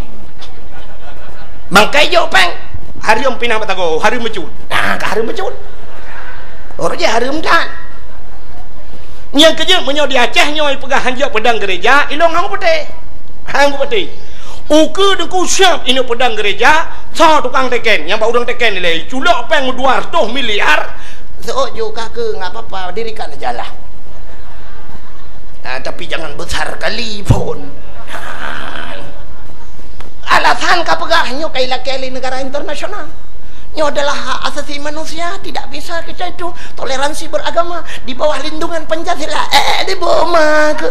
mangkai yo peng harum pinang batago harum mecut harum mecut orang je harum kan yang kerja menyo di Aceh nyoy pegah hanjak pedang gereja ilong hang putih uku deku siap ini pedang gereja so tukang teken yang urang teken nilai culok peng 200 miliar so juga ke ngapa apa dirikan aja lah tapi jangan besar kali pun alasan kapagahnya kay lakeli negara internasional Ini adalah hak asasi manusia, tidak bisa kita itu toleransi beragama di bawah lindungan Pancasila. Di bawah ke.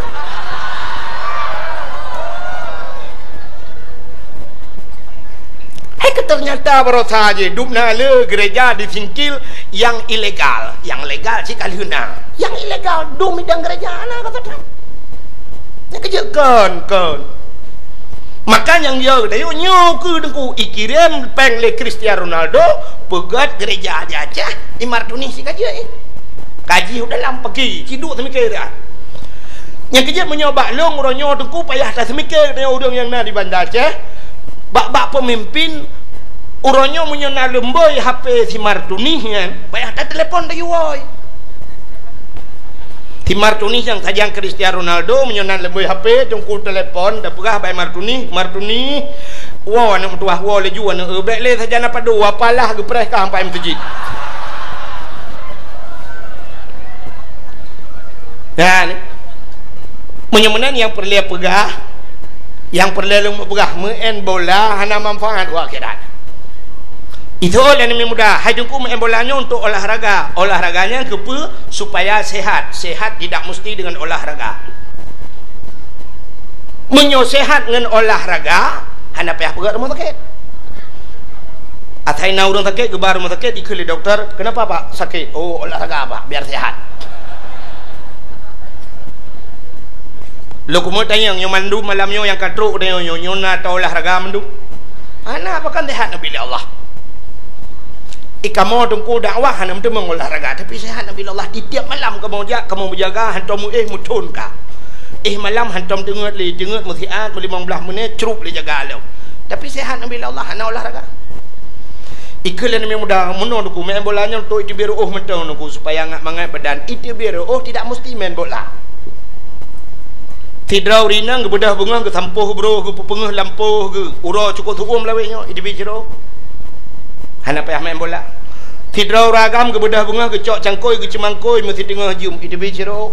Ternyata baru saja dubna le gereja di Singkil yang ilegal, yang legal sih kalihuna. Yang ilegal dum midang gereja ana kata dia. Yang kerja kan. Maka yang dia dayo nyo ke dengku ikirim peng le Cristiano Ronaldo pegat gereja aja di Martuni si kaji kaji udah lam pergi ciduk semikir dah. Yang kerja menyoba long ronyo dengku payah tak semikir dia udang yang na di Bandar Aceh. Bak pemimpin uronyo menyona lemboy HP si Martuni kan payah tak telepon dah yuoi si Martuni yang sajang Cristiano Ronaldo menyona lemboy HP tungku telepon dah pegah bay Martuni wow anak tuah wow leju anak ebek le saja napa do apalah gepres ka sampai masjid dan menyemenan yang perlu pegah yang perlu pegah main bola hana manfaat akhirat. Itu oleh yang mudah. Hai dengku main bolanya untuk olahraga. Olahraganya kepa supaya sehat. Sehat tidak mesti dengan olahraga. Menyosehat dengan olahraga, hana payah pegat rumah sakit. Atai na orang sakit gebar rumah sakit dikeli dokter, kenapa Pak sakit? Oh olahraga Pak biar sehat. Lo kumut tanya yang mandu malamnya yang katruk dia nyona atau olahraga mandu. Ana apa kan sehat nabi Allah. Kamu tunggu dakwah hanya untuk mengolahraga tapi sehat nabi Allah di tiap malam kamu berjaga hantam mutun ka. Malam hantam dengat musiat 15 minit cerup le jaga lo. Tapi sehat nabi Allah hanya olahraga. Iklan yang mudah menon ku main bolanya untuk itu biar mentang ku supaya ngak mangai badan. Itu biar tidak mesti main bola. Tidrau rinang bedah bunga ke sampuh bro ke pengeh lampuh ke uro cukup tuum lawenya itu bicara. Hana payah main bola. Tidrau ragam ke bedah bunga ke cok cangkoi ke cemangkoi mesti tengah jum itu bicara.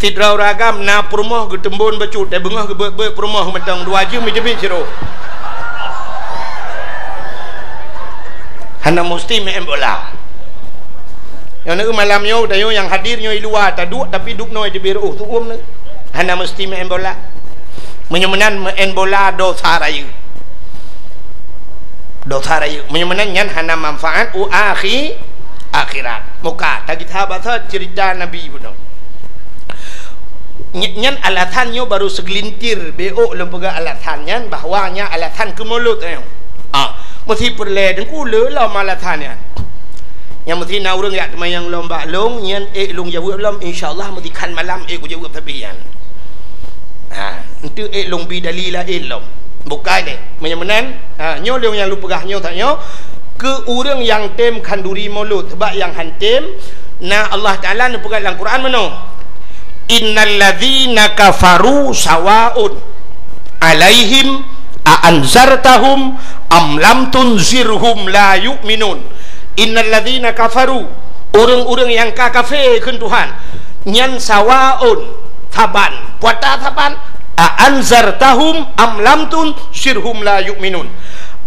Tidrau ragam na perumah ke tembun bacut dan bunga ke perumah mentang 2 jum itu bicara. Hana mesti main bola. Yang nak malamnya dayo yang hadirnya di luar taduk tapi duk noi di biru tu ni. Hana mesti main bola. Menyemenan main bola dosa raya. Dosa raya. Menyemenan yang hana manfaat akhirat. Muka tak kita bahasa cerita Nabi benar. Nyan alasannya baru segelintir beo lembaga alasannya bahwanya alasan ke mulut mesti perle dan kula lah malatannya yang mesti na urang yak temayang lomba long nyan long jawab lom insyaallah mesti kan malam ku jawab tabian itu long bi dalila lom bukan menyemenan nyo long yang lu pegah nyo tanyo ke urang yang tem kanduri mulut sebab yang hantem na Allah Taala nu pegang dalam Quran mano innal ladzina kafaru sawaun alaihim a'anzartahum am lam tunzirhum la yu'minun. Innal ladzina kafaru orang-orang yang kafir keun Tuhan nyan sawaun taban puata taban a'anzartahum am lam tunzirhum la yu'minun.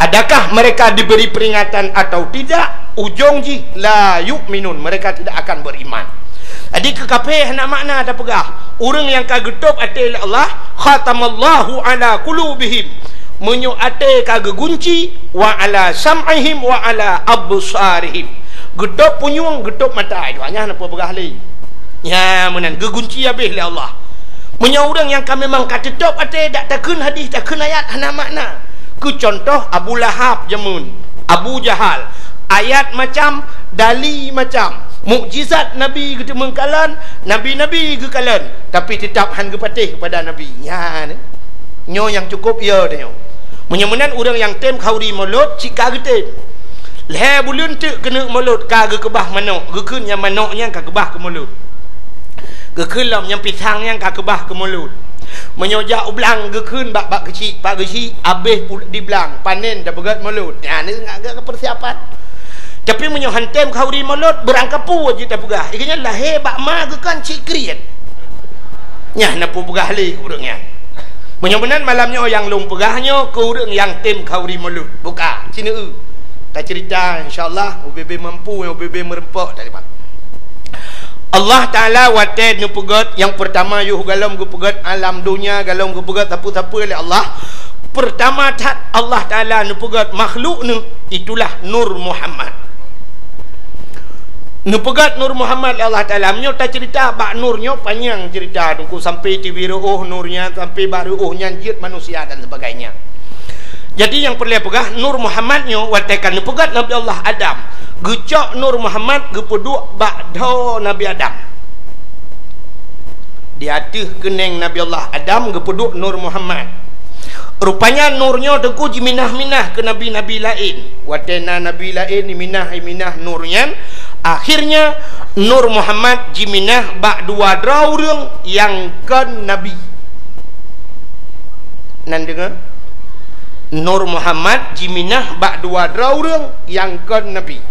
Adakah mereka diberi peringatan atau tidak? Ujung ji la yu'minun, mereka tidak akan beriman. Jadi kekafir nak makna ada pegah orang yang kagetup ate Allah khatamallahu ala qulubihim menyu ate kage gunci wa ala sam'ihim wa ala absarihim getup punyung getup mata itu hanya apa pegah li ya menan gegunci habis le Allah menyu orang yang kami memang katetup ate dak takun hadis takun ayat hana makna ke contoh Abu Lahab jamun Abu Jahal ayat macam dali macam mukjizat Nabi ke mengkalan nabi-nabi ke kalan tapi tetap han patih kepada Nabi ya nyo yang cukup ya dia menyemenan orang yang tem khauri mulut cika getem le bulun te kena mulut ka ge kebah manok ge keun yang manoknya ka kebah ke mulut ge kelam yang pisang yang ka kebah ke mulut menyojak ublang ge keun bak kecil pak gesi habis di belang panen dah begat mulut ya ni agak persiapan tapi menyohan tem khauri mulut berangkapu aja tak pegah ikanya lah hebak ma ge kan cik kriat nyah napu pegah li urangnya menyemenan malamnya yang lung pegahnya ke urang yang tem khauri mulut buka sini tak cerita insya-Allah UBB mampu yang UBB merempak tak dapat. Allah Taala wated nu pegat yang pertama yuh galom gu pegat alam dunia galom gu pegat apa-apa oleh Allah. Pertama tat Allah Taala nu pegat makhluk nu itulah Nur Muhammad. Nu pegat Nur Muhammad Allah Taala menyo tak cerita bak nurnya panjang cerita tunggu sampai tibiruh nurnya sampai baruh nyanjit manusia dan sebagainya. Jadi yang perlu pegah Nur Muhammadnya watekan nu pegat Nabi Allah Adam. Gecok Nur Muhammad gepeduk ba'da Nabi Adam. Di atas keneng Nabi Allah Adam gepeduk Nur Muhammad. Rupanya nurnya tengku jiminah-minah ke nabi-nabi lain. Watena nabi lain minah nurnya. Akhirnya Nur Muhammad jiminah bak dua draurung yang ke nabi. Nan dengar? Nur Muhammad jiminah bak dua draurung yang ke nabi.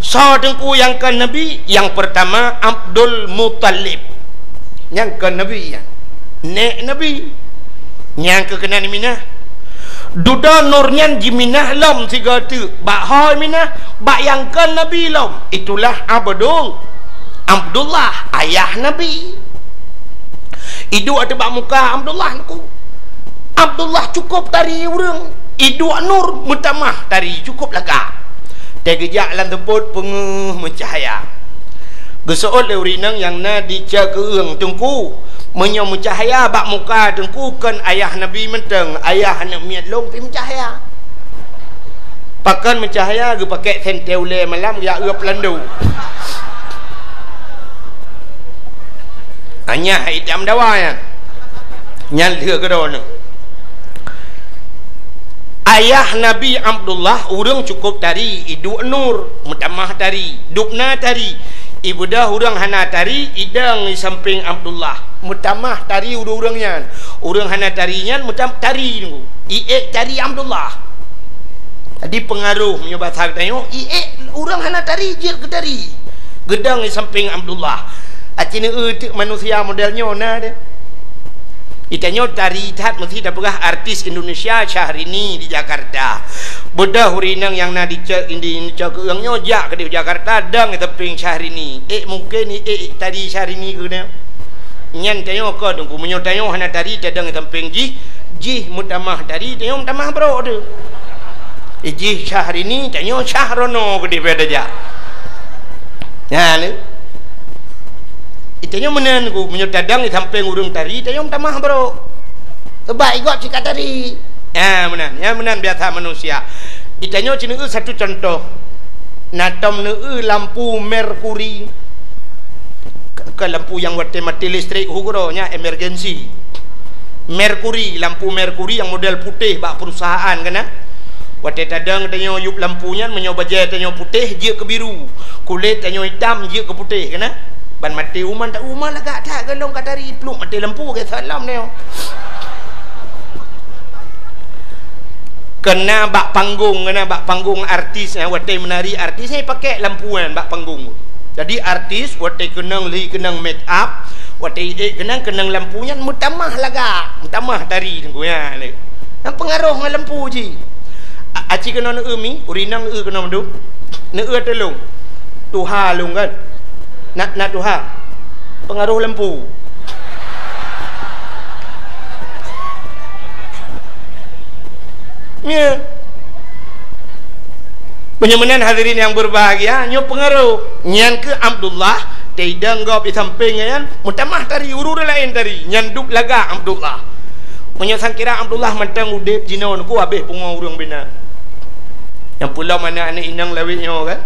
So tengku yang ke nabi yang pertama Abdul Muttalib. Yang ke nabi ya. Nek nabi. Yang ke kena minah. Duda nurnya jiminah lam tiga tu. Bak hoi minah bak yang ke nabi lam. Itulah Abdullah ayah nabi. Idu ada bak muka Abdullah aku. Abdullah cukup tari urang. Idu nur mutamah tari cukup laga. Tegejak lan temput penguh mencahaya. Gesool le urinang yang na dicakeung tengku menyo mencahaya bak muka tengku kan ayah nabi menteng ayah nak miat long pi mencahaya. Pakan mencahaya ge pakai senteule malam ya eup landu. Hanya hitam dawa ya. Nyal dia ke dono. Ayah Nabi Abdullah urang cukup tari idu nur mutamah tari dukna tari ibu dah urang hana tari idang di samping Abdullah mutamah tari urang-urangnya urang hana tarinya mutam tari nunggu ie tari Abdullah tadi pengaruh menyoba tanya ie urang hana tari je ke tari gedang di samping Abdullah acine manusia modelnya na dia itanya tari tat mesti dah pegah artis Indonesia Syahrini di Jakarta. Bodah hurinang yang na dicek indi keung nyojak ke di Jakarta dang teping Syahrini. Mungkin tadi Syahrini ke dia. Nyan tayo ko dong kumunyo tayo hana tari tadang teping ji mutamah tari tayo mutamah bro de. Ji Syahrini tayo Syahrono ke di beda ja. Ya ni. Itanya menen ku menyotadang di samping urung tari tayong tamah bro. Sebab ikut cika tari. Ya menan biasa manusia. Itanya cina satu contoh. Natom lampu merkuri. Ke lampu yang wate mati listrik hukuronya emergency. Merkuri, lampu merkuri yang model putih bak perusahaan kana. Wate tadang tanya yup lampunya menyoba je tanya putih je ke biru. Kulit tanya hitam je ke putih kana. Ban mati uman tak uman lagak tak galong kat tari peluk mati lampu ke salam ni. Kena bak panggung artis wate menari artis ni pakai lampuan bak panggung. Jadi artis wate kenang make up, wate kenang lampunya mutamah lagak, mutamah tari tengku ya ni. Yang pengaruh dengan lampu ji. Aci kena mi urinang kena menduk. Ne telung. Tuha lung kan. Nak Tuhan pengaruh lampu ya penyemanan hadirin yang berbahagia nyo pengaruh nyan ke Abdullah tidak ngop di sampingnya kan mutamah tari urur lain tari nyanduk laga Abdullah menyosan kira Abdullah mentang udip jinon ku habis pungo urang bina yang pulau mana anak inang lawitnya kan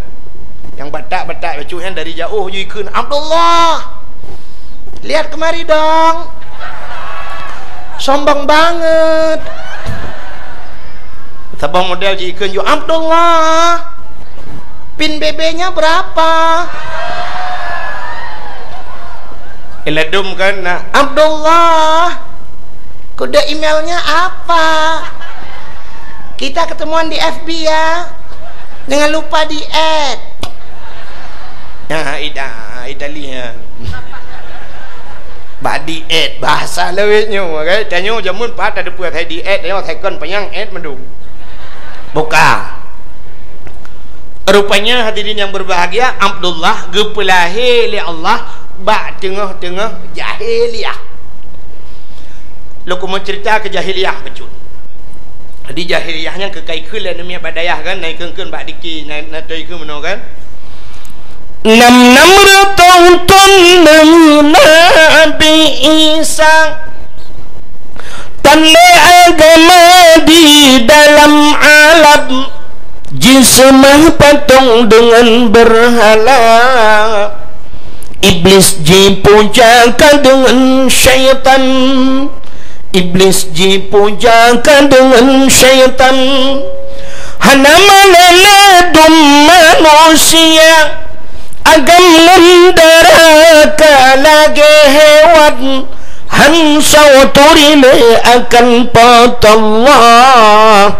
yang batak-batak bacuhan dari jauh jikun Abdullah lihat kemari dong sombong banget sabang model jikun ju Abdullah pin BB-nya berapa eladum kan Abdullah kode emailnya apa kita ketemuan di FB ya jangan lupa di add. Ya, Italia. Badi ed bahasa lewitnya, okay? Tanya jamun pat ada puat hai di ed, tengok tekan penyang ed mendung. Buka. Rupanya hadirin yang berbahagia, Abdullah gepelahir li Allah bak tengah-tengah jahiliyah. Lu mau cerita ke jahiliyah becut. Di jahiliyahnya ke kai keul dan miap badayah kan, naik keun bak diki naik toi ke meno kan. 6 tahun Nabi Isa tanle agama di dalam alam jismah patung dengan berhala. Iblis dipujakan dengan syaitan, iblis dipujakan dengan syaitan. Hana maladum manusia agam mendaraka lagi hewan. Hansau turile akan patallah.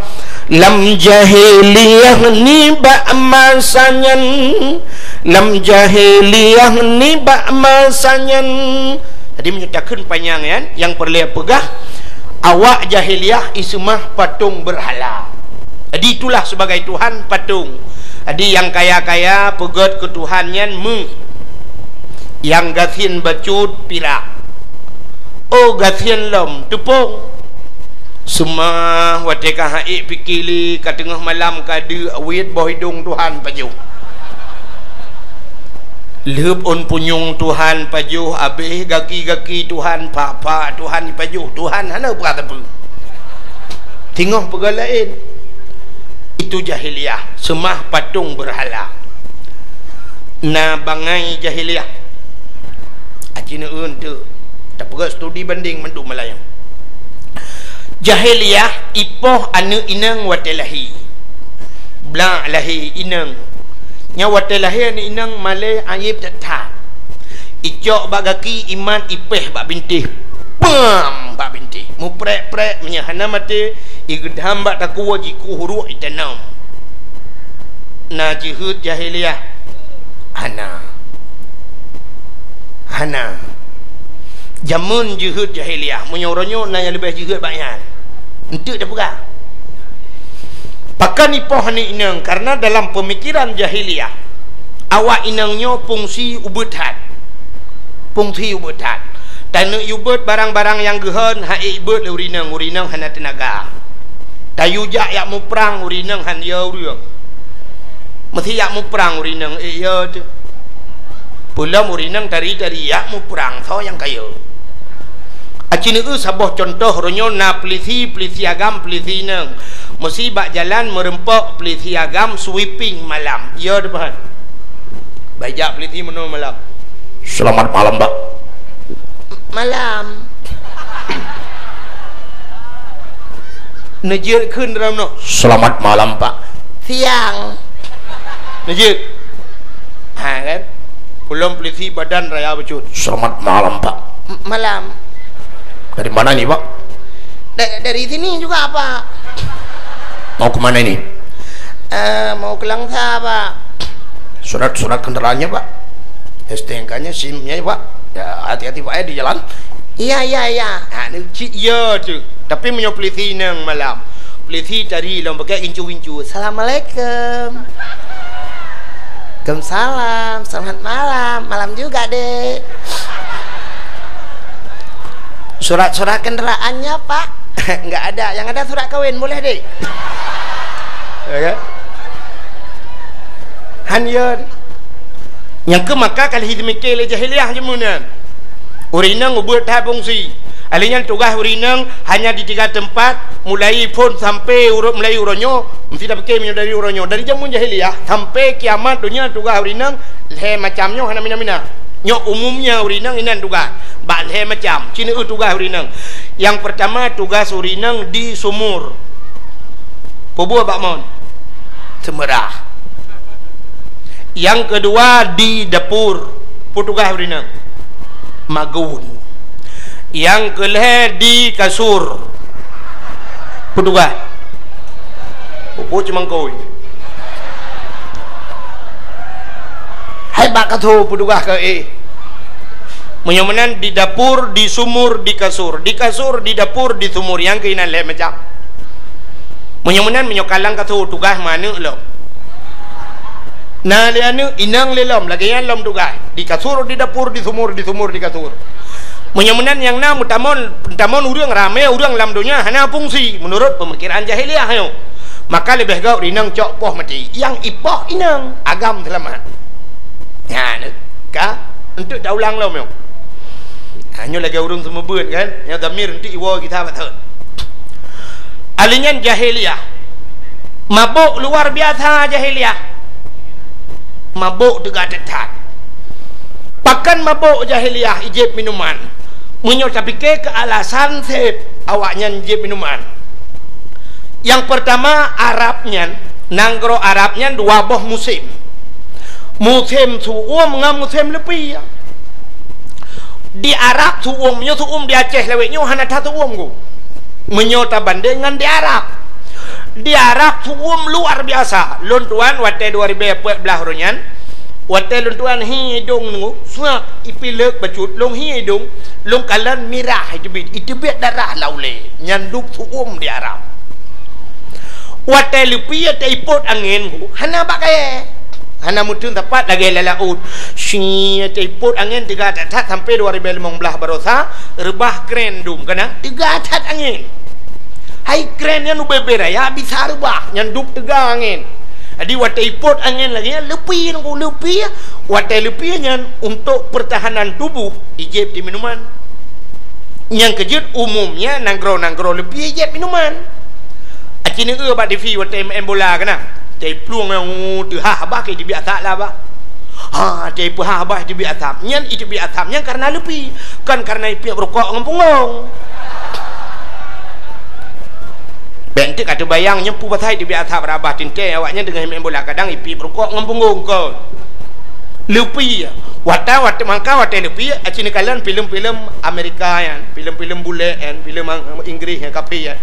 Lam jahiliyah ni bak masanyan, lam jahiliyah ni bak masanyan. Tadi menyatakan panjang kan, yang perlu pegah awak jahiliyah ismah patung berhala. Jadi itulah sebagai Tuhan patung. Jadi yang kaya-kaya pegat ke Tuhannya yang gathin bacut pirak. Oh gathin lom tepung. Semua wateka haik pikili ke tengah malam kada awit bawah hidung Tuhan pajuh. Lep on punyung Tuhan pajuh, habis gaki-gaki Tuhan pak Tuhan pajuh. Tuhan hana berkata apa? Tengah perkara lain. Itu jahiliyah, semah patung berhala. Na bangai jahiliyah. Acina tu tak perlu studi banding mendu Melayu. Jahiliyah ipoh anu inang watelahi bla lahi inang nya watelahi ni inang malai ayib tetap icok bagaki iman ipeh bak bintih pam bak bintih mu prek menyahana mate igedham bak takwa jiku huru itanam na jihud jahiliyah hana jamun jihud jahiliyah menyoronyo na yang lebih jihud banyak untuk dah pegah pakan ipoh ni inang karena dalam pemikiran jahiliyah awak inangnya fungsi ubudhat dan ubud barang-barang yang gehan haik ubud urinang hana tenaga tayujak yak mu perang urinang han ya uriang mesti yak mu perang urinang ya tu pula urinang dari yak mu perang so yang kaya. Acini sabah contoh ronyo na pelisi agam pelisi neng mesti bak jalan merempok pelisi agam sweeping malam ya depan bajak pelisi menu malam. Selamat malam Pak. Malam Najir kun dalam no. Selamat malam Pak. Siang Najir kan belum pelisi badan raya becut. Selamat malam Pak. Malam. Dari mana nih Pak? Dari sini juga Pak. Mau kemana ini? Mau ke Langsa Pak. Surat kendaraannya Pak, STNK-nya, SIM-nya Pak. Ya hati-hati Pak ya di jalan. Iya. Iya tu. Tapi menyo peliti nang malam. Peliti tadi long pakai incu-incu. Assalamualaikum. Waalaikumsalam. Selamat malam. Malam juga dek. Surat kendaraannya Pak enggak ada, yang ada surat kawin boleh deh. Ya kan? Hanya yang ke maka kali hidmikil jahiliyah jemunan. Urinang ubud tahap fungsi. Alinya tugas urinang hanya di 3 tempat, mulai pun sampai mulai uronyo, mesti dah pakai minyak dari uronyo. Dari jamun jahiliyah sampai kiamat dunia tugas urinang le macamnya hana mina-mina. Nyok umumnya urinang inan tugas. Balhe macam cina tugas urinang. Yang pertama tugas urinang di sumur. Pobua bakmon. Semerah. Yang kedua di dapur. Tugas urinang. Magun. Yang kelih di kasur. Tugas. Pobo cuma koi. Hai bak katu tugas ke menyamanan di dapur, di sumur, di kasur, di dapur, di sumur yang keinan le macam. Menyamanan menyokalang kata tugas mana lo? Nah lianu inang lelom lagi yang lom tugai di kasur di dapur di sumur di kasur. Menyemenan yang na mutamon urang rame urang lam dunia hana fungsi menurut pemikiran jahiliyah yo. Maka lebih gau inang cok poh mati yang ipoh inang agam selamat. Ya nak ka untuk daulang lom yo. Hanya lagi urang semua beun kan yang damir untuk iwo kita betul. Alinyan jahiliyah mabuk luar biasa jahiliyah. Mabuk tegak tetat. Pakan mabuk jahiliyah ijib minuman. Menyo tapi ke alasan sep awaknya ijib minuman. Yang pertama Arabnya, nanggro Arabnya dua boh musim. Musim suum ngam musim lebih. Di Arab suumnya suum di Aceh leweknya hana ta suum ku. Menyo ta bandingan di Arab. Di Arab suum luar biasa. Luntuan wate 2014 ronyan. Wate luntuan hidung nunggu suap ipilek bacut long hidung long kalan mirah itu bit darah laule nyanduk suum di Arab. Wate lupi te ipot angin hana bakai hana mutun tepat lagi lalaut si te ipot angin 3 tat sampai 2015 barosa rebah kren dum kana 3 tat angin. Hai krennya nu beberaya bisa rebah nyanduk 3 angin. Jadi wate ipot angin lagi lepi nunggu lepi wate lepinya untuk pertahanan tubuh ijib di minuman. Yang kejut umumnya nanggro lepi ijib minuman. Acini bat devi wate main bola kana. Cai pluang yang tu habah ke di biasa lah bah. Ha cai pu habah di biasa. Nyan itu biasa nyan karena lepi kan karena ipi rokok ngampungong. Bentik kata bayang nyempu batai di biasa berabah tinte awaknya dengan main bola kadang ipi berukok ngampunggung kau lupi wata mangka wata lupi acini kalian film-film Amerika yan film-film bule yan film Inggris yang kapi yan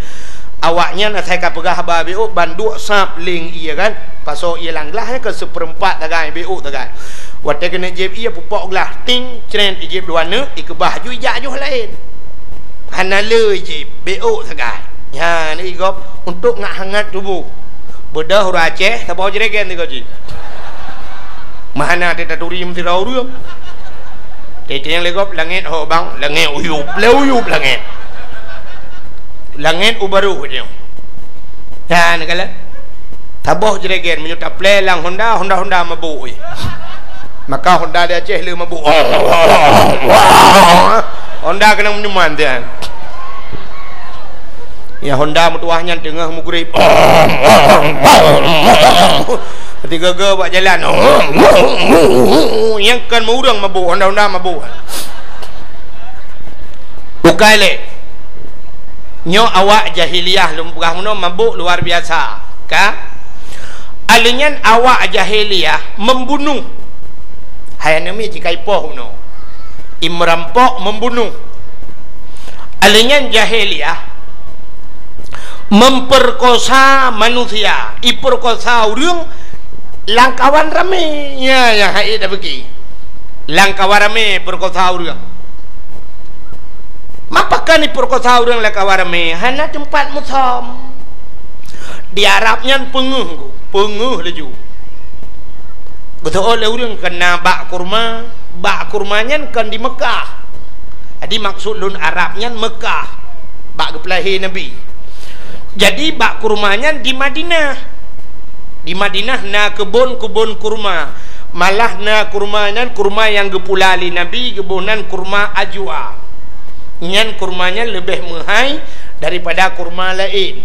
awaknya na saya kapegah babi banduk sap ling iya kan pasok iya langlah ke seperempat tagai bu tagai wata kena jeb iya pupok gelah ting cren ijib dua ne ikebah ju ijak lain hana le jeb bu tagai. Ya ni igop untuk ngak hangat tubuh. Bedah huruf Aceh tak bawa jeregen ni kau ji. Mana ada turim tirau ruam. Jadi yang legop langit ho bang langit uyup langit. Langit ubaru dia. Ya ni kala. Tak bawa jeregen menyuta plelang Honda mabuk. Maka Honda di Aceh le mabuk. Honda kena minuman dia. Ya Honda mutuahnya tengah mugrib. Ketika ge buat jalan. Yang kan murang mabuk Honda mabuk. Bukai le. Nyo awak jahiliyah lumpugah muno mabuk luar biasa. Ka? Alinyan awak jahiliyah membunuh. Hayanami jika ipoh muno. Imrampok membunuh. Alinyan jahiliyah memperkosa manusia, iperkosa urang langkawan rame ya hai dah pergi langkawan rame perkosa urang mapakan iperkosa urang langkawan rame hana tempat musom di Arabnya penguh laju betul oleh urang kena bak kurmanya kan di Mekah jadi maksud lun Arabnya Mekah bak kepelahi Nabi. Jadi bak kurmanya di Madinah. Di Madinah na kebun kurma. Malah na kurmanya kurma yang gepulali Nabi kebunan kurma ajwa. Nyan kurmanya lebih mahal daripada kurma lain.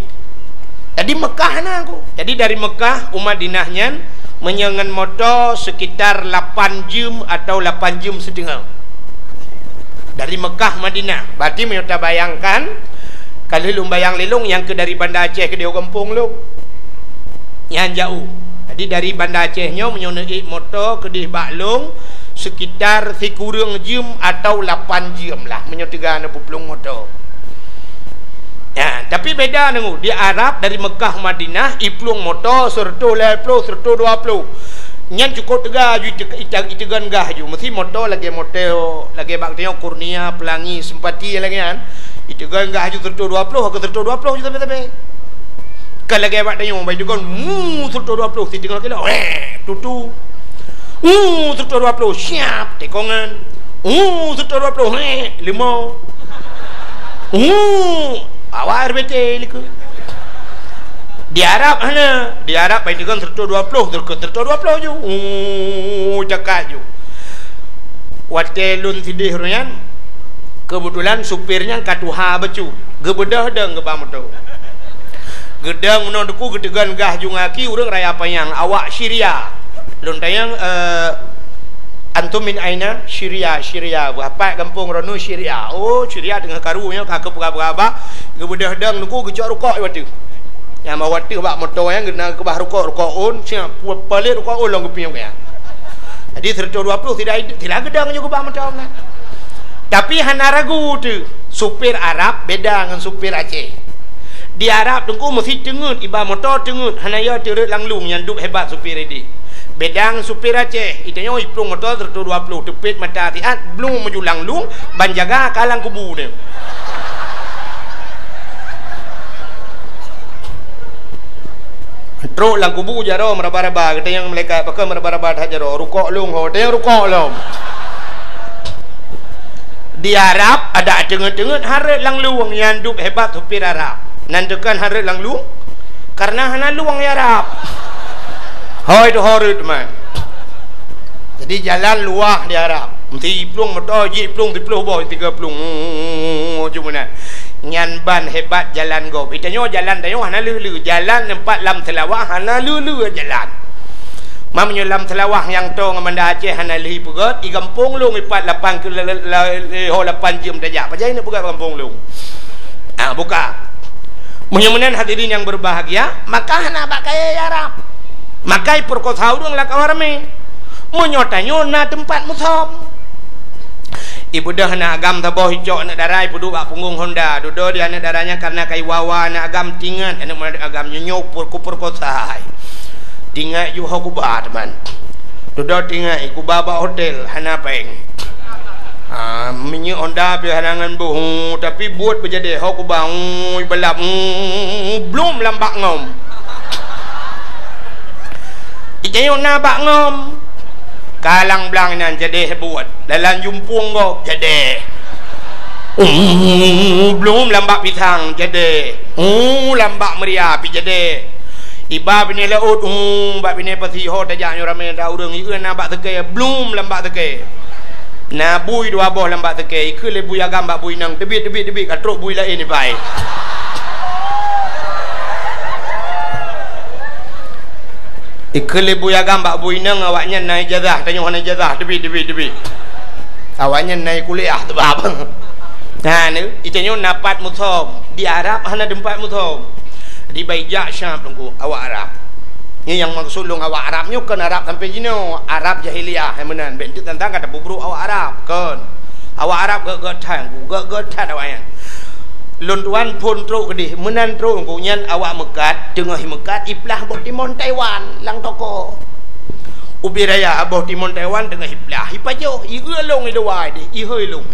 Jadi Mekah na aku. Jadi dari Mekah Madinahnya menyengan motor sekitar 8 jam atau 8 jam setengah. Dari Mekah Madinah. Berarti kita bayangkan kalau lumbayang lelong yang ke dari Banda Aceh ke Deo Kampung lu yang jauh. Jadi dari Banda Acehnya menyonai motor ke di Baklong sekitar sekurang jam atau 8 jam lah menyotega na puplung motor. Ya, tapi beda nengu di Arab dari Mekah Madinah iplung motor serto 10 serto 20. Nyan cukup tega ju itegan gah ju mesti motor lagi bak tengok kurnia pelangi simpati lagi kan. Itu kan enggak haju serto 20 aku serto 20 je tapi kalau lagi bak tengok bai tu kan serto 20 si tengok kilo tutu 120 siap tekongan. 120 5. Awak RBT liku. Di Arab mana? Di Arab baik dengan 120 terke 120 ju. Cakap ju. Watelun sidih royan. Kebetulan supirnya katuha becu. Gebedah deng ke bamoto. Gedang menonduku gedegan gah jungaki urang raya payang awak Syria. Lun tayang antum min aina Syria berapa kampung rono Syria. Oh Syria dengan karunya kakep berapa gebedah dang nuku gecok rukok watu. Yang mau watu bak motor yang gena ke bah rukok on siap pelit rukok on long kepiang ya. Jadi 120 tidak gedang juga bak motor nah. Tapi hana ragu tu supir Arab beda dengan supir Aceh. Di Arab tunggu mesti tengut iba motor tengut hanaya terut langlung yang duk hebat supir ini. Bedang supir Aceh itanya iplung motor 120 tepit mata tiat belum maju langlung ban jaga kalang kubu dia. Teruk lang kubu jaro meraba-raba kata yang mereka pakai meraba-raba dah jaro rukuk lung ho tanya rukuk lom. Di Arab ada tengut-tengut harat langlung yang duk hebat supir Arab. Nantikan harat langlung karena hana luang ya Arab. Hoi tu harat man. Jadi jalan luah di Arab. Mesti plung motor je plung 30 boy 30 cuma nyan ban hebat jalan go. Itanya jalan tayo hana lulu jalan empat lam selawah hana lulu jalan. Mamnya lam selawah yang to ngamanda Aceh hana lihi pegat i kampung lung ipat 8 ke 8 jam dajak. Pajai nak pegat kampung lung. Buka. Mudah-mudahan hadirin yang berbahagia, maka hana bakai Arab. Makai perkosa urang lah kawarme. Menyotanyo na tempat musom. Ibu dah nak agam taboh hijau nak darai pudu bak punggung Honda. Dodo dia nak darahnya karena kai wawa nak agam tingat anak mana agam nyonyok perkosa. Tingat you ho kuba teman. Dodo tingat iku baba hotel hana peng. Minyak Honda biharangan bu tapi buat berjadi hok bang belap belum lambak ngom ijayo na bak ngom kalang belang nan jadi buat dalam jumpung go jadi belum lambak pisang jadi lambak meriah pi jadi iba bini laut bak bini pasi ho tajak ramai dah urang ieu na bak teke belum lambak teke. Nah bui dua boh lambat teke ikut le bui agam bak bui nang tebit katrok bui lain ni baik. Ikut le bui agam bak bui nang awaknya naik jazah tanya mana jazah tebit. Awaknya naik kuliah tu apa? Nah ni itanya napat mutom di Arab hana tempat mutom. Di Baijak Syam tunggu awak Arab. Ni yang maksud long awak Arab ni kan Arab sampai jino Arab jahiliyah yang menan bentuk tentang kata bubruk awak Arab kan awak Arab gak tang gak awaknya lon tuan pun truk gede menan truk nyan awak mekat tengah mekat iplah boh timon Taiwan lang toko ubi raya boh timon Taiwan tengah iplah ipajo i long i dawai di i hoi long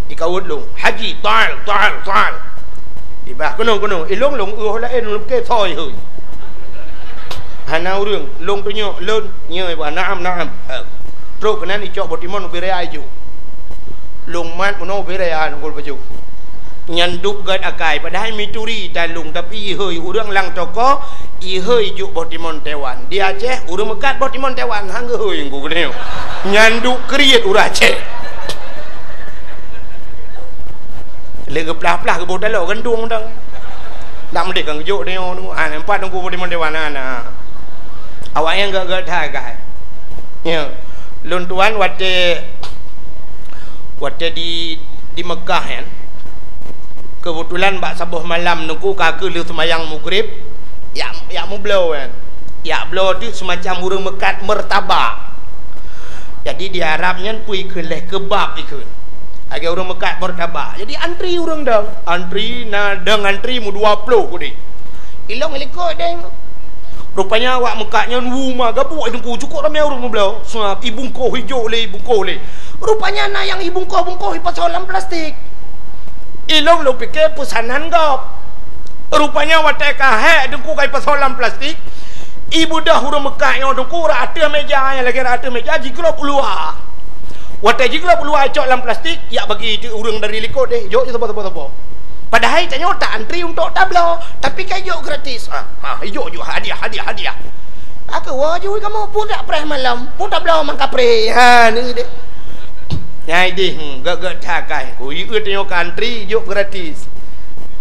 ikawut long haji tal ibah kono ilong long la en ke thoi hoi hana urang long tu nyo lon nyoi ba naam truk kanan icok botimon berea ju long mat mono berea ngol baju nyanduk gad akai padahal mituri talung tapi ihoi urang lang toko ihoi ju botimon Taiwan di Aceh urang mekat botimon Taiwan hang hoi nggo gede nyanduk kriet urang Aceh le geplah-plah ke botalo gendung dang dak mendek kang juk deo empat nunggu botimon Taiwan ana awak yang gak tagai ya lun tuan wate di Mekah kan kebetulan bak sabuh malam nunggu kaki lu semayang maghrib ya mu blow kan ya blow tu semacam urang mekat mertabak jadi di Arabnya pui keleh kebab ikut agak urang mekat mertabak jadi antri urang dah antri mu 20 kudi ilong ikut deng. Rupanya awak mekatnya rumah gabuk idungku cukup ramai orang belau. Sebab ibungkoh hijau le. Rupanya na yang ibungkoh pasal dalam plastik. Ilong lo pikir pesanan gap. Rupanya watai kahek idungku kai pasal dalam plastik. ibu dah hurung Mekah yang dengku rata meja yang lagi rata meja jiglop luar. Watai jiglop luar cok dalam plastik ya bagi hurung dari likod deh. Jok je tepo. Padahal tanya tak antri untuk tablo, tapi kayu gratis. Jok je hadiah. Aku wajib kamu pun tak pernah malam, pun tak tablo mangka pre. Ni deh. Nyai deh, gak takai. Ku ikut tanya antri jok gratis.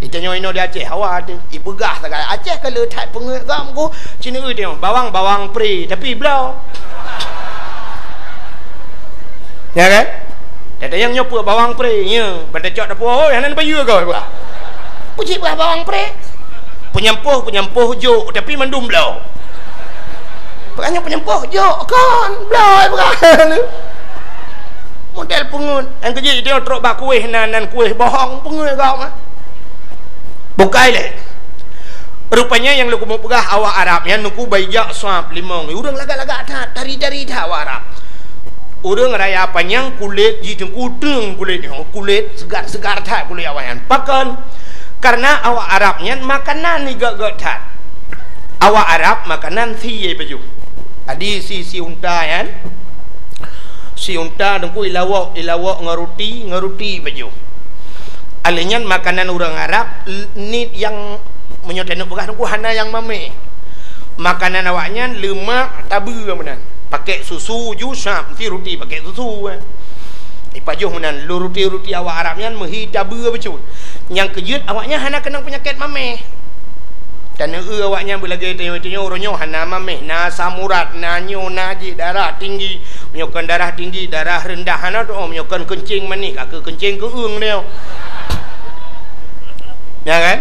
Itanya ino di Aceh awak ada. Ipegah tak kata Aceh kalau tak pengagam ku Cina tengok bawang pre tapi belau. Ya kan? Ada yang nyopa bawang pre nya. Pada cok dapur yang nan bayu kau buat. Puji buah bawang pre. Penyempuh jok tapi mandum belau. Bukannya penyempuh jok kan belau bukan. Model pengun. Yang kerja dia trok bak kuih nan kuih bohong pengun kau mah. Bukai le. Rupanya yang lu mau pegah awak Arab yang nuku baijak swab limong. Urang lagak-lagak dah dari awak Arab. Urang raya panjang kulit ji tengku teng kulit segar tak kulit awayan. Pakan karena awak Arabnya makanan ni gak tak. Awak Arab makanan si ye baju. Adi si unta kan. Si unta tengku ilawak ngaruti baju. Alinyan makanan orang Arab ni yang menyoten pegah tu hana yang mame. Makanan awaknya lemak tabu menan. Pakai susu jusap si roti pakai susu. Ipajuh menan lu roti awak Arabnya mehi tabu becut. Yang kejut awaknya hana kena penyakit mame. Dan awaknya belagi tanya oronyo hana mame na samurat na nyo naji darah tinggi, menyokkan darah tinggi, darah rendah hana tu menyokkan kencing manik, ke kencing ke dia. Ya kan?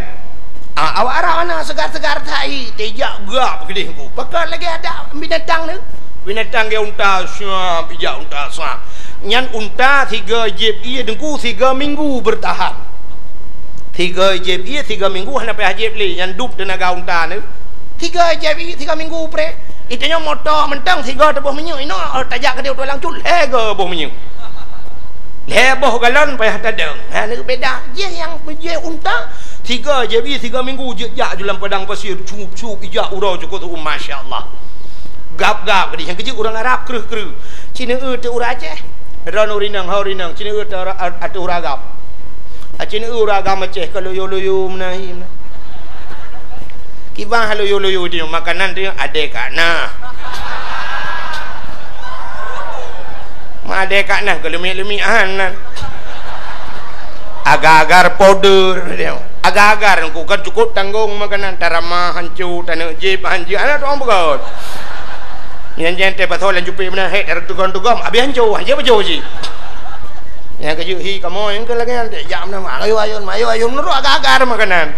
Awak Arab mana segar-segar tai tejak gap kedih ku. Pakar lagi ada binatang ni. Binatang dia unta syam, pijak unta syam. Nyan unta 3 jeb ia dengku 3 minggu bertahan. 3 jeb ia 3 minggu hana pe hajib li nyan dup tenaga unta ni. 3 jeb ia 3 minggu pre. Itanya motor mentang 3 tebuh menyu ino tajak ke dia tulang cul lega boh menyu. Leboh galon payah tadeng. Ni beda. Je yang je unta 3 je 3 minggu je jak dalam padang pasir cup ijak urau cukup tu masya-Allah. Gap dia yang kecil orang Arab kreh. Cina tu orang Aceh. Ran urinang haurinang Cina tu atu uragam. Cina uragam Aceh kalau yo menahi. Kibah yo dia makanan dia ade kana. Ade kana kalau lemi-lemian. Agar-agar powder dia. Agar-agar ku kan cukup tanggung makanan tarama hancu tanah jip hancu ana tu ambot. Yang jente patol lan jupi benar hek tukang-tukang abi hancu hancu bejo ji. Yang keju hi kamu yang ke lagi nanti jam nama ayo menurut agar-agar makanan.